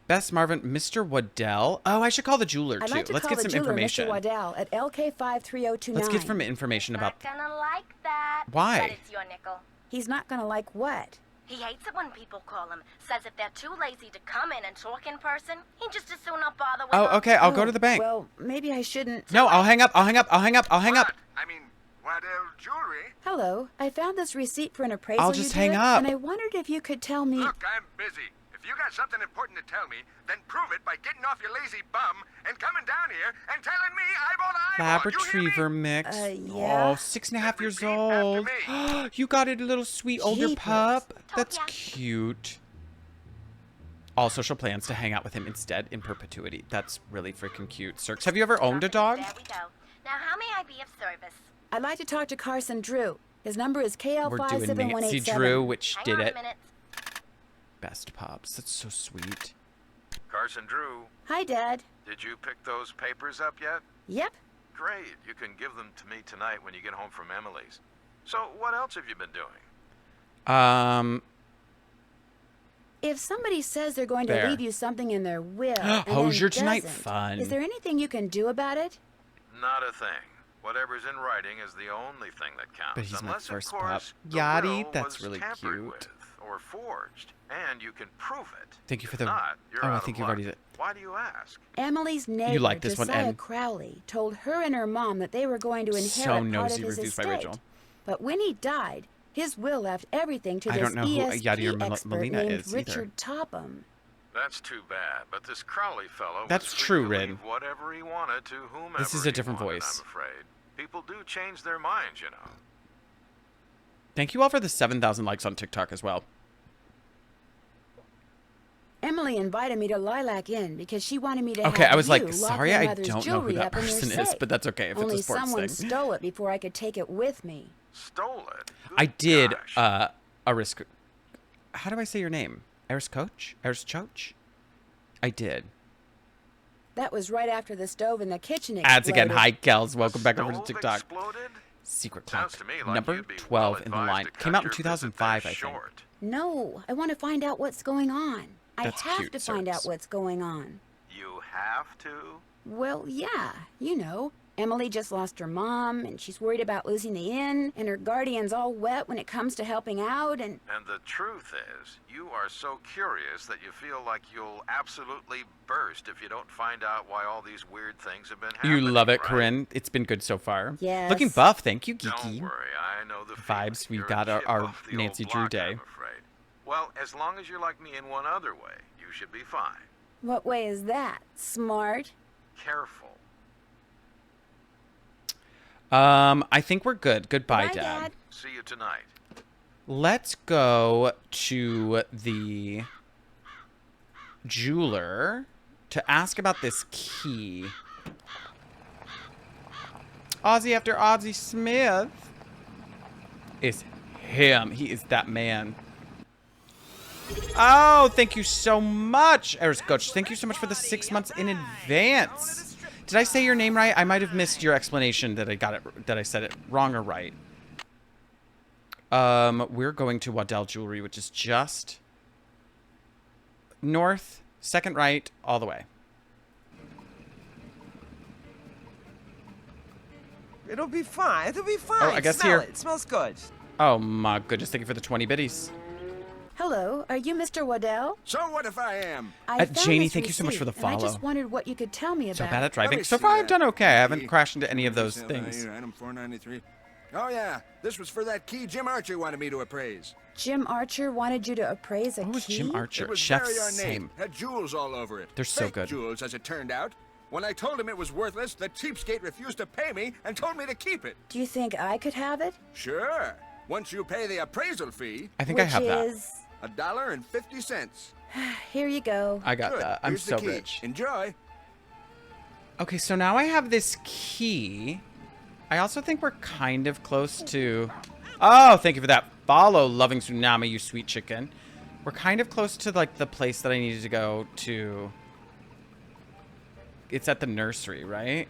Best Marvin, Mr. Waddell. Oh, I should call the jeweler, too. Let's get some information. Mr. Waddell at LK53029. Let's get some information about... Not gonna like that. Why? But it's your nickel. He's not gonna like what? He hates it when people call him. Says if they're too lazy to come in and talk in person, he'd just as soon not bother with them. Oh, okay. I'll go to the bank. Well, maybe I shouldn't... No, I'll hang up. I'll hang up. I'll hang up. I'll hang up. I mean, Waddell Jewelry? Hello. I found this receipt for an appraisal. I'll just you hang did, up. And I wondered if you could tell me... Look, I'm busy. If you got something important to tell me, then prove it by getting off your lazy bum and coming down here and telling me eyeball to eyeball. Lab Retriever mix. Yeah. Oh, 6.5 years old. You got a little sweet older Jeepers. pup. That's cute. All social plans to hang out with him instead in perpetuity. That's really freaking cute. Cirx, have you ever owned a dog? There we go. Now, how may I be of service? I'd like to talk to Carson Drew. His number is KL57187. We're doing Nancy Drew, which Hang did on it. a minute. Best pups. That's so sweet. Carson Drew, Hi, Dad. did you pick those papers up yet? Yep. Great. You can give them to me tonight when you get home from Emily's. So, what else have you been doing? If somebody says they're going to There. leave you something in their will and Hosier then tonight doesn't, fun. is there anything you can do about it? Not a thing. Whatever's in writing is the only thing that counts. But he's my unless, first of course, pup. the Yachty, will that's was really tampered cute. with or forged, and you can prove it. Thank you for If the... not, you're oh, I out think of you've luck. already did. Why do you ask? Emily's neighbor, like this one, Josiah Em. Crowley, told her and her mom that they were going to inherit So part nosy of his reviews by estate. Rachel. But when he died, his will left everything to I this don't know who ESP Yachty or expert Melina named is either. Richard Topham. That's too bad, but this Crowley fellow That's was free true, to Rin. leave whatever he wanted to whomever This is a he different wanted, voice. I'm afraid. People do change their minds, you know. Thank you all for the 7,000 likes on TikTok as well. Emily invited me to Lilac Inn because she wanted me to Okay, have I was like, you lock sorry, your I mother's don't know who jewelry that up in your person is, safe. but that's okay if Only it's a sports someone thing. stole it before I could take it with me. Stole it? I did, gosh. Arisk... How do I say your name? Ariskoch? Ariskoch? I did. That was right after the stove in the kitchen Ads again. exploded. Hi, Kels. Welcome back over to Stove TikTok. exploded? Secret Clock. Sounds to me like Number you'd be 12 in the well-advised line. to cut Came out in your visit 2005, there I think. short. No, I want to find out what's going on. That's I have cute, to find out Sirs. what's going on. You have to? Well, yeah, you know. Emily just lost her mom, and she's worried about losing the inn, and her guardian's all wet when it comes to helping out, and... And the truth is, you are so curious that you feel like you'll absolutely burst if you don't find out why all these weird things have been You happening. love it, right? Corinne. It's been good so far. Yes. Looking buff. Thank you, Don't Geeky. worry, I know the Vibes. feeling. We've You're a got our, chip our off the Nancy old Drew block, day. I'm afraid. Well, as long as you're like me in one other way, you should be fine. What way is that? Smart? Careful. I think we're good. Goodbye, Bye, Dad. Dad. See you tonight. Let's go to the jeweler to ask about this key. Ozzy after Ozzy Smith is him. He is that man. Oh, thank you so much, Eric Coach. Thank you so much for the 6 months in advance. Did I say your name right? I might have missed your explanation that I got it, that I said it wrong or right. We're going to Waddell Jewelry, which is just north, second right, all the way. It'll be fine. It'll be fine. Oh, I guess Smell here. It smells good. Oh my goodness, thank you for the 20 biddies. Hello, are you Mr. Waddell? So what if I am? I found Janie, this thank you so much for the receipt, and I follow. just wondered what you could tell me about So bad at it. driving. me So see far, I've that. done okay. I haven't crashed into any of those things. Item 493. Oh, yeah. This was for that key Jim Archer wanted me to appraise. Jim Archer wanted you to appraise a Who was key? Jim Archer? It was Chef very ornate. Same. Had jewels all over it. They're so Fake good. jewels, as it turned out. When I told him it was worthless, the cheapskate refused to pay me and told me to keep it. Do you think I could have it? Sure. Once you pay the appraisal fee. I think I have that. Which is... $1.50. Here you go. I got Good. that. I'm Here's the so key. rich. Enjoy. Okay, so now I have this key. I also think we're kind of close to... Oh, thank you for that follow, Loving Tsunami, you sweet chicken. We're kind of close to, like, the place that I needed to go to. It's at the nursery, right?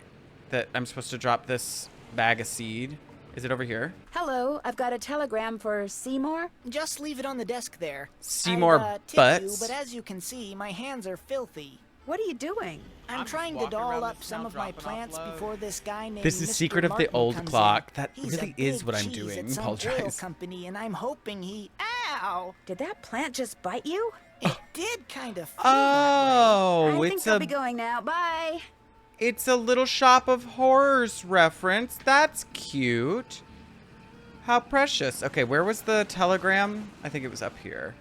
That I'm supposed to drop this bag of seed. Is it over here? Hello, I've got a telegram for Seymour. Just leave it on the desk there. Seymour tip Butts? you, but as you can see, my hands are filthy. What are you doing? I'm trying to doll up some of my plants before this guy named This is Mr. Secret of the Martin Old comes Clock. in. That He's really a is big what I'm cheese doing. at some oil Apologize. company, and I'm hoping he... Ow! Did that plant just bite you? It did kind of feel Oh, I it's think I'll a... be going now. Bye. It's a Little Shop of Horrors reference. That's cute. How precious. Okay, where was the telegram? I think it was up here.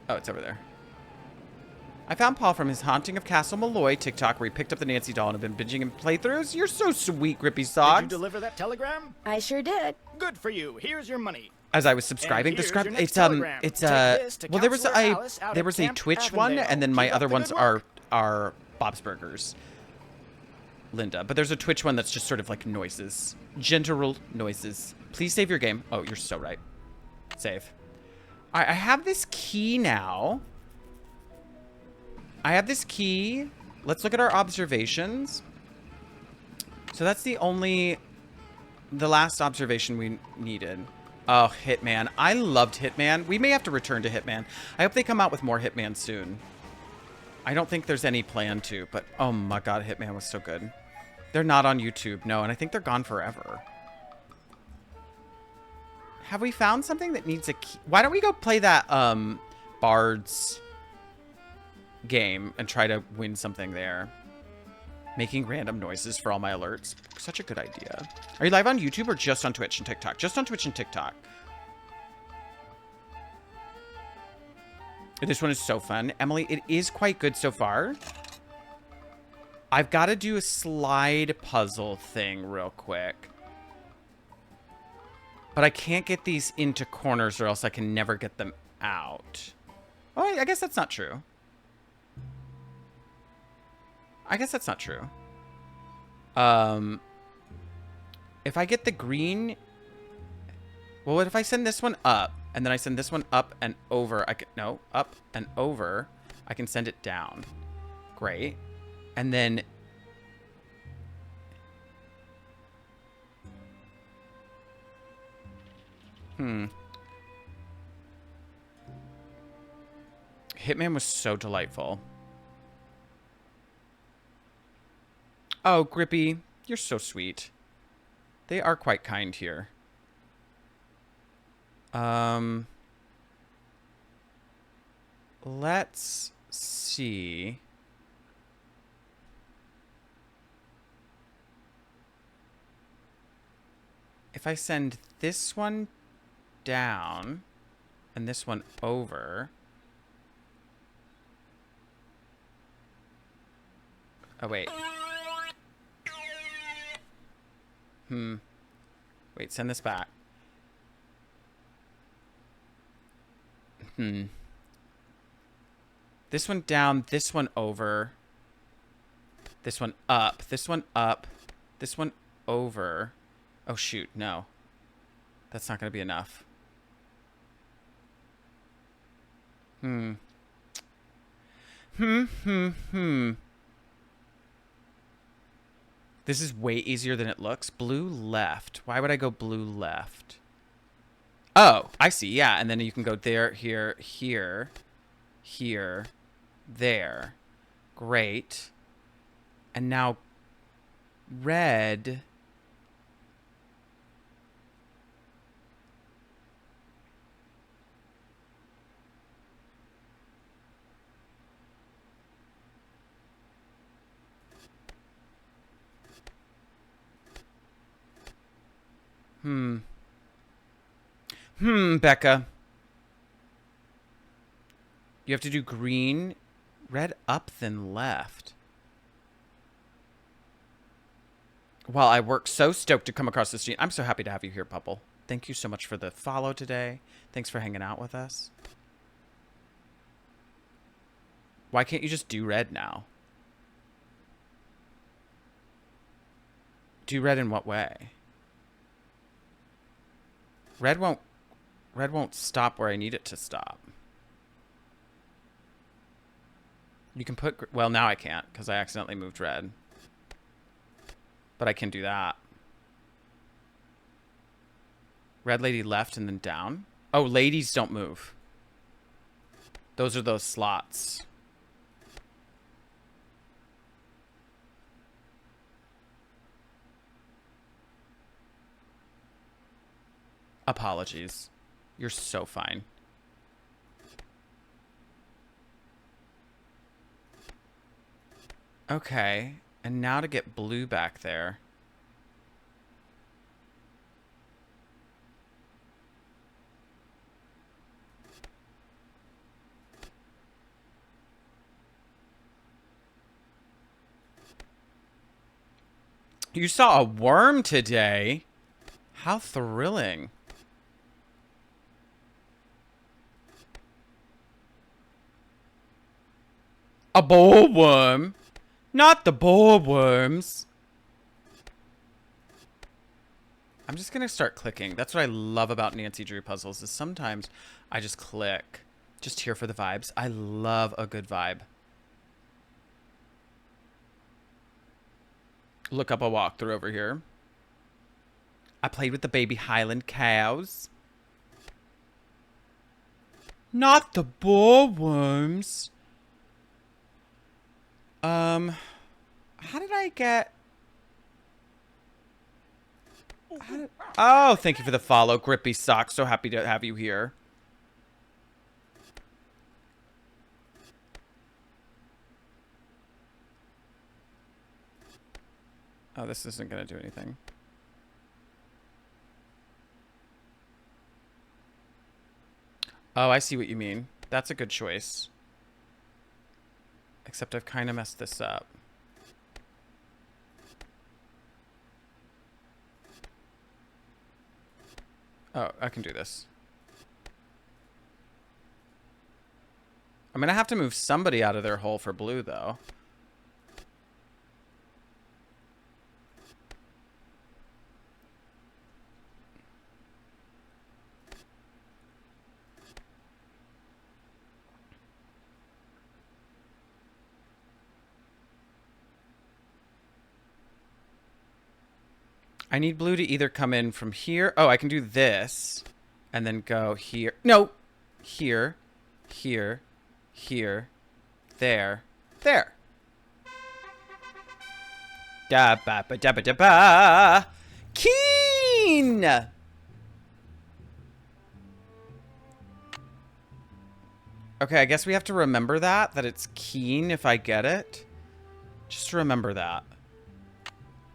Oh, it's over there. I found Paul from his Haunting of Castle Malloy TikTok where he picked up the Nancy doll and have been binging in playthroughs. You're so sweet, Grippy Socks. Did you deliver that telegram? I sure did. Good for you. Here's your money. As I was subscribing, And here's subscribe. your next It's telegram. Take this to well, there was Counselor a Alice out there at was a Camp Twitch one, Avondale. and then my Keep other up the ones good work. are Bob's Burgers. Linda, but there's a Twitch one that's just sort of like noises, gentle noises. Please save your game. Oh, you're so right. Save. All right, I have this key now. I have this key. Let's look at our observations. So that's the last observation we needed. Oh, Hitman. I loved Hitman. We may have to return to Hitman. I hope they come out with more Hitman soon. I don't think there's any plan to, but oh my god, Hitman was so good. They're not on YouTube, no, and I think they're gone forever. Have we found something that needs a key? Why don't we go play that Bards game and try to win something there? Making random noises for all my alerts. Such a good idea. Are you live on YouTube or just on Twitch and TikTok? Just on Twitch and TikTok. This one is so fun. Emily, it is quite good so far. I've got to do a slide puzzle thing real quick. But I can't get these into corners or else I can never get them out. Oh, I guess that's not true. I guess that's not true. If I get the green... Well, what if I send this one up, and then I send this one up and over? No, up and over. I can send it down. Great. And then... Hitman was so delightful. Oh, Grippy, you're so sweet. They are quite kind here. Let's see. If I send this one down and this one over. Oh, wait. Wait, send this back. This one down, this one over. This one up, this one up, this one over. Oh, shoot, no. That's not going to be enough. This is way easier than it looks. Blue left. Why would I go blue left? Oh, I see. Yeah, and then you can go there, here, here, here, there. Great. And now red... Becca. You have to do green, red up, then left. Wow, I work so stoked to come across this scene. I'm so happy to have you here, Pupple. Thank you so much for the follow today. Thanks for hanging out with us. Why can't you just do red now? Do red in what way? Red won't stop where I need it to stop. You can put... Well, now I can't because I accidentally moved red. But I can do that. Red lady left and then down. Oh, ladies don't move. Those are those slots. Apologies. You're so fine. Okay. And now to get blue back there. You saw a worm today? How thrilling. A ball worm? Not the ball worms. I'm just gonna start clicking. That's what I love about Nancy Drew puzzles is sometimes I just click. Just here for the vibes. I love a good vibe. Look up a walkthrough over here. I played with the baby Highland cows. Not the ball worms. How did I get... Oh, thank you for the follow, Grippy Sock. So happy to have you here. Oh, this isn't going to do anything. Oh, I see what you mean. That's a good choice. Except I've kind of messed this up. Oh, I can do this. I'm going to have to move somebody out of their hole for blue, though. I need blue to either come in from here. Oh, I can do this and then go here. No, here, here, here, there, there. Da ba ba da ba da ba. Keen. Okay, I guess we have to remember that it's Keen if I get it. Just remember that.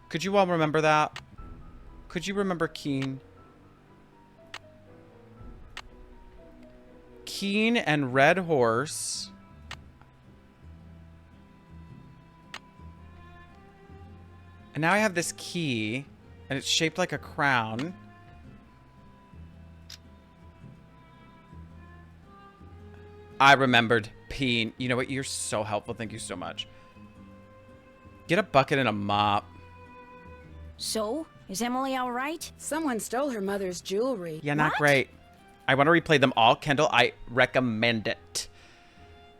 Could you all remember that? Could you remember Keen? Keen and Red Horse. And now I have this key, and it's shaped like a crown. I remembered Peen. You know what? You're so helpful. Thank you so much. Get a bucket and a mop. So, is Emily all right? Someone stole her mother's jewelry. Yeah, not great. I want to replay them all. Kendall, I recommend it.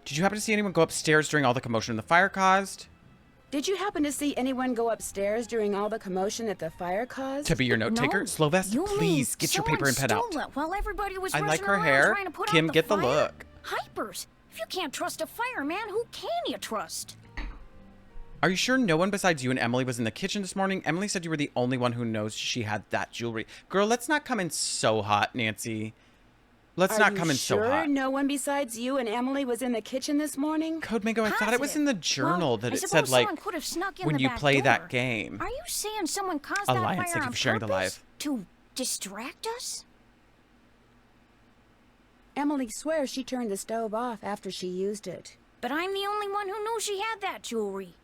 Did you happen to see anyone go upstairs during all the commotion the fire caused? Did you happen to see anyone go upstairs during all the commotion that the fire caused? To be your note taker, Slovest, please get your paper and pen out. While everybody was I like rushing her around hair. trying to put Kim, out get the fire. look. Hypers! If you can't trust a fireman, who can you trust? Are you sure no one besides you and Emily was in the kitchen this morning? Emily said you were the only one who knows she had that jewelry. Girl, let's not come in so hot, Nancy. Let's not come in so hot. Are you sure no one besides you and Emily was in the kitchen this morning? Code Mango, I thought it was in the journal that it said, like, when you play that game. Are you saying someone caused Alliance, that fire thank you on for sharing the purpose live. to distract us? Emily swears she turned the stove off after she used it. But I'm the only one who knew she had that jewelry.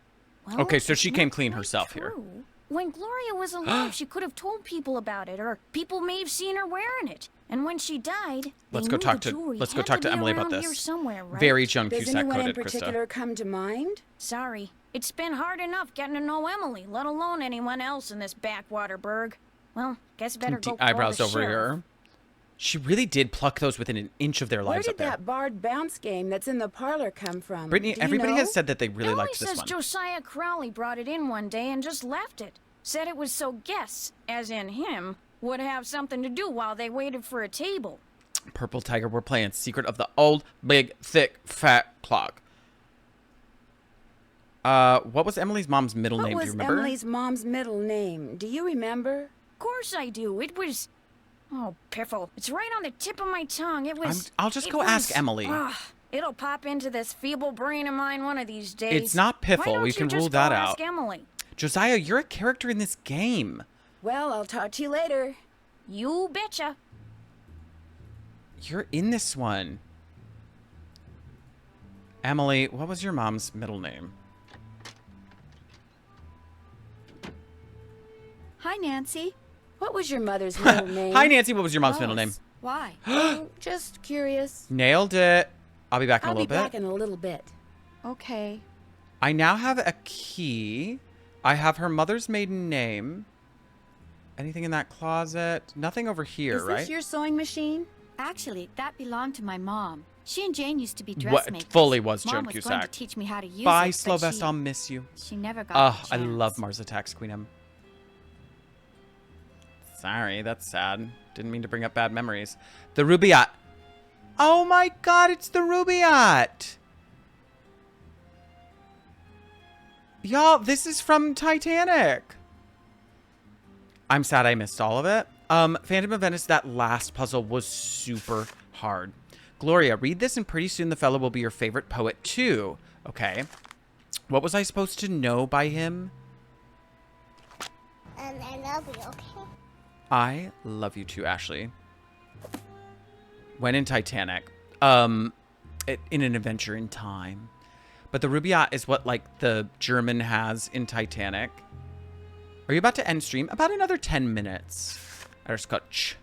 Well, Okay, so she it's came not clean quite herself true. here. When Gloria was alive, she could have told people about it, or people may have seen her wearing it. And when she died, Let's they go knew talk the to jewelry let's go had talk to be Emily about around here this. somewhere, right? Very Joan Does Cusack anyone in coded, Krista. particular come to mind? Sorry, it's been hard enough getting to know Emily, let alone anyone else in this backwater burg. Well, guess better go Deep call eyebrows the over sheriff. here. She really did pluck those within an inch of their Where lives did up there. that barred bounce game that's in the parlor come from? Brittany, Do you everybody know? has said that they really Emily liked this says one. Josiah Crowley brought it in one day and just left it. Said it was so guests, as in him, would have something to do while they waited for a table. Purple Tiger, we're playing Secret of the Old, Big, Thick, Fat Clock. What was Emily's mom's middle name? Do you remember? What was Emily's mom's middle name? Do you remember? Of course I do. It was... Oh, piffle. It's right on the tip of my tongue. It was... I'll just go ask Emily. It'll pop into this feeble brain of mine one of these days. It's not piffle. Why don't We you can just rule go that ask out. Emily? Josiah, you're a character in this game. Well, I'll talk to you later. You betcha. You're in this one. Emily, what was your mom's middle name? Hi, Nancy. What was your mother's middle name? Hi, Nancy. What was your mom's middle name? Why? Just curious. Nailed it. I'll be back in a I'll little be back bit. in a little bit. Okay. I now have a key. I have her mother's maiden name. Anything in that closet? Nothing over here, Is right? this your sewing machine? Actually, that belonged to my mom. She and Jane used to be What dressmakers. fully was Mom Joan was going to Cusack. teach me how to use Bye, it, but Slovest. I'll miss you. she never got Oh, the I chance. love Mars Attacks, Queen M. Sorry, that's sad. Didn't mean to bring up bad memories. The Rubaiyat. Oh my god, it's the Rubaiyat. Y'all, this is from Titanic. I'm sad I missed all of it. Phantom of Venice, that last puzzle was super hard. Gloria, read this and pretty soon the fellow will be your favorite poet too. Okay. What was I supposed to know by him? And I love you, okay? I love you too, Ashley. When in Titanic. In an adventure in time. But the Rubaiyat is what, like, the German has in Titanic. Are you about to end stream? About another 10 minutes. Scotch.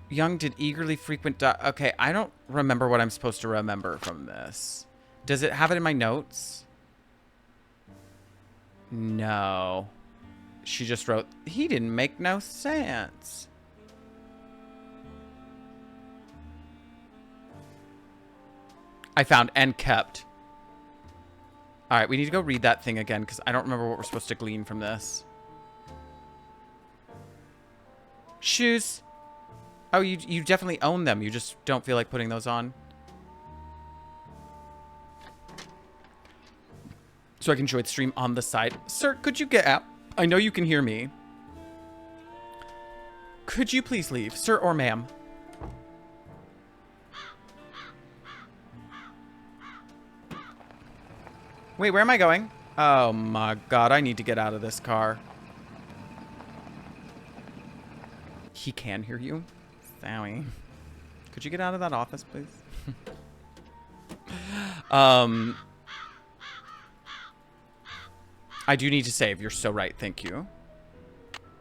Young did eagerly frequent... Okay, I don't remember what I'm supposed to remember from this. Does it have it in my notes? No. She just wrote, he didn't make no sense. I found and kept. All right, we need to go read that thing again because I don't remember what we're supposed to glean from this. Shoes. Oh, you definitely own them. You just don't feel like putting those on. So I can enjoy the stream on the side. Sir, could you get out? I know you can hear me. Could you please leave, sir or ma'am? Wait, where am I going? Oh my god, I need to get out of this car. He can hear you? Sorry. Could you get out of that office, please? I do need to save. You're so right. Thank you.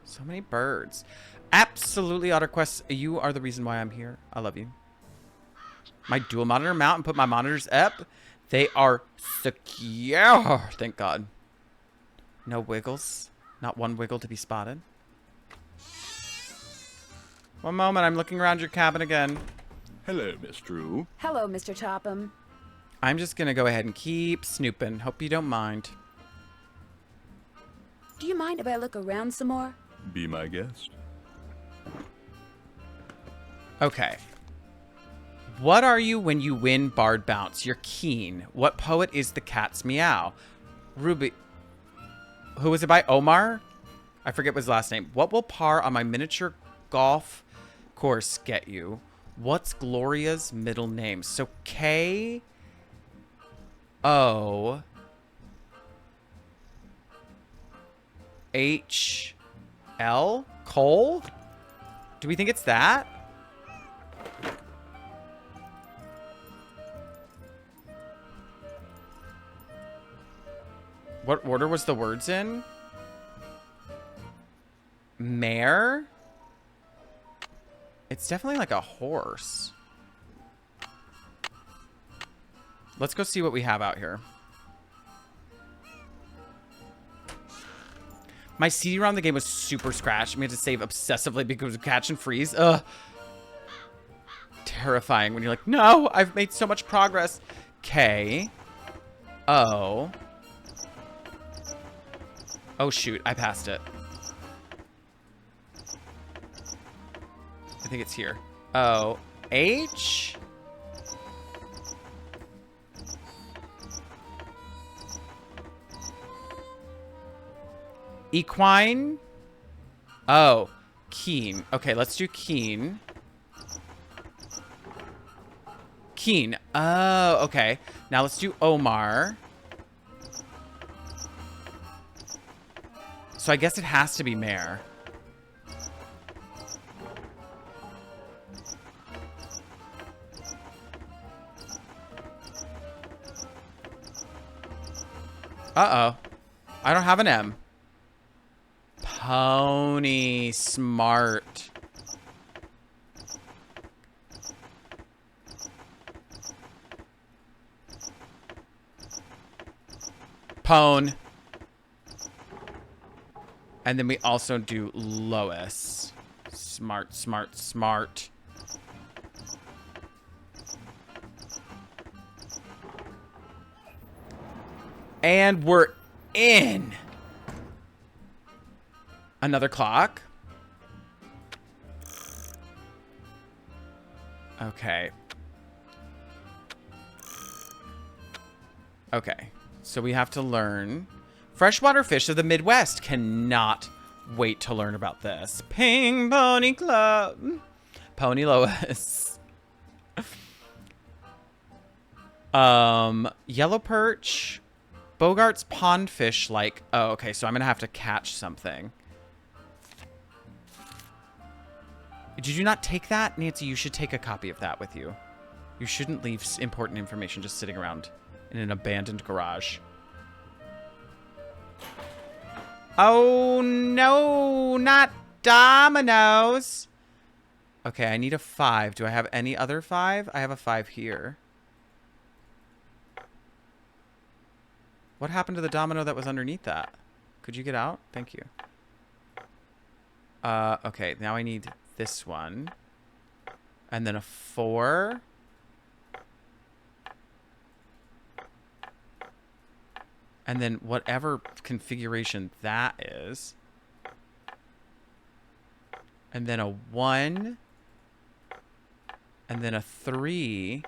So many birds. Absolutely, Otter Quest. You are the reason why I'm here. I love you. My dual monitor mount and put my monitors up. They are secure. Thank God. No wiggles. Not one wiggle to be spotted. One moment. I'm looking around your cabin again. Hello, Miss Drew. Hello, Mr. Topham. I'm just going to go ahead and keep snooping. Hope you don't mind. Do you mind if I look around some more? Be my guest. Okay. What are you when you win Bard Bounce? You're keen. What poet is the cat's meow? Ruby. Who was it by? Omar? I forget his last name. What will par on my miniature golf course get you? What's Gloria's middle name? So K O H L? Cole? Do we think it's that? What order was the words in? Mare? It's definitely like a horse. Let's go see what we have out here. My CD-ROM the game was super scratched. We had to save obsessively because of catch and freeze. Ugh. Terrifying when you're like, no, I've made so much progress. K. O. Oh, shoot. I passed it. I think it's here. O. H. Equine. Oh. Keen. Okay, let's do keen. Keen. Oh, okay. Now let's do Omar. So I guess it has to be mare. Uh-oh. I don't have an M. Pony. Smart. Pone. And then we also do Lois. Smart, smart, smart. And we're in. Another clock. Okay. Okay. So we have to learn. Freshwater fish of the Midwest. Cannot wait to learn about this. Ping Pony Club. Pony Lois. Yellow perch. Bogart's pondfish like... Oh, okay. So I'm going to have to catch something. Did you not take that? Nancy, you should take a copy of that with you. You shouldn't leave important information just sitting around in an abandoned garage. Oh, no. Not dominoes. Okay, I need a 5. Do I have any other 5? I have a 5 here. What happened to the domino that was underneath that? Could you get out? Thank you. Okay, now I need this one. And then a 4. And then whatever configuration that is. And then a 1. And then a 3.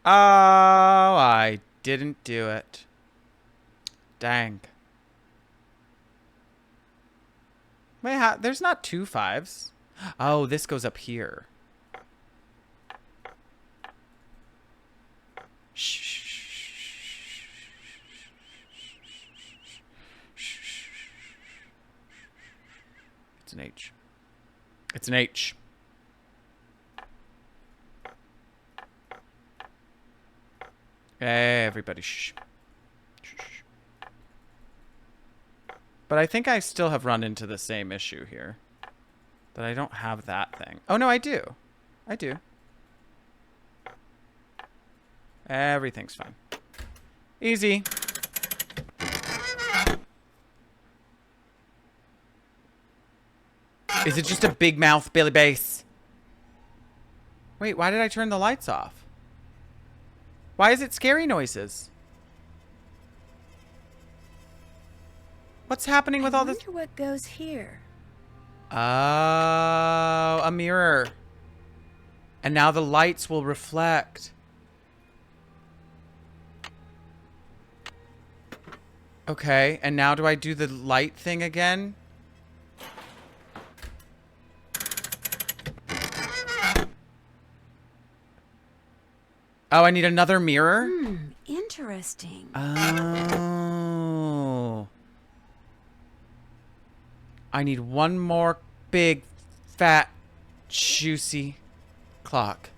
Oh, I didn't do it. Dang. Wait, there's not 2 5s. Oh, this goes up here. Shh. It's an H. It's an H. Hey, everybody, shh. Shh. But I think I still have run into the same issue here. That I don't have that thing. Oh, no, I do. I do. Everything's fine. Easy. Is it just a big mouth Billy Bass? Wait, why did I turn the lights off? Why is it scary noises? What's happening with all this? I wonder what goes here. Oh, a mirror. And now the lights will reflect. Okay, and now do I do the light thing again? Oh, I need another mirror? Interesting. Oh. I need one more big, fat, juicy clock.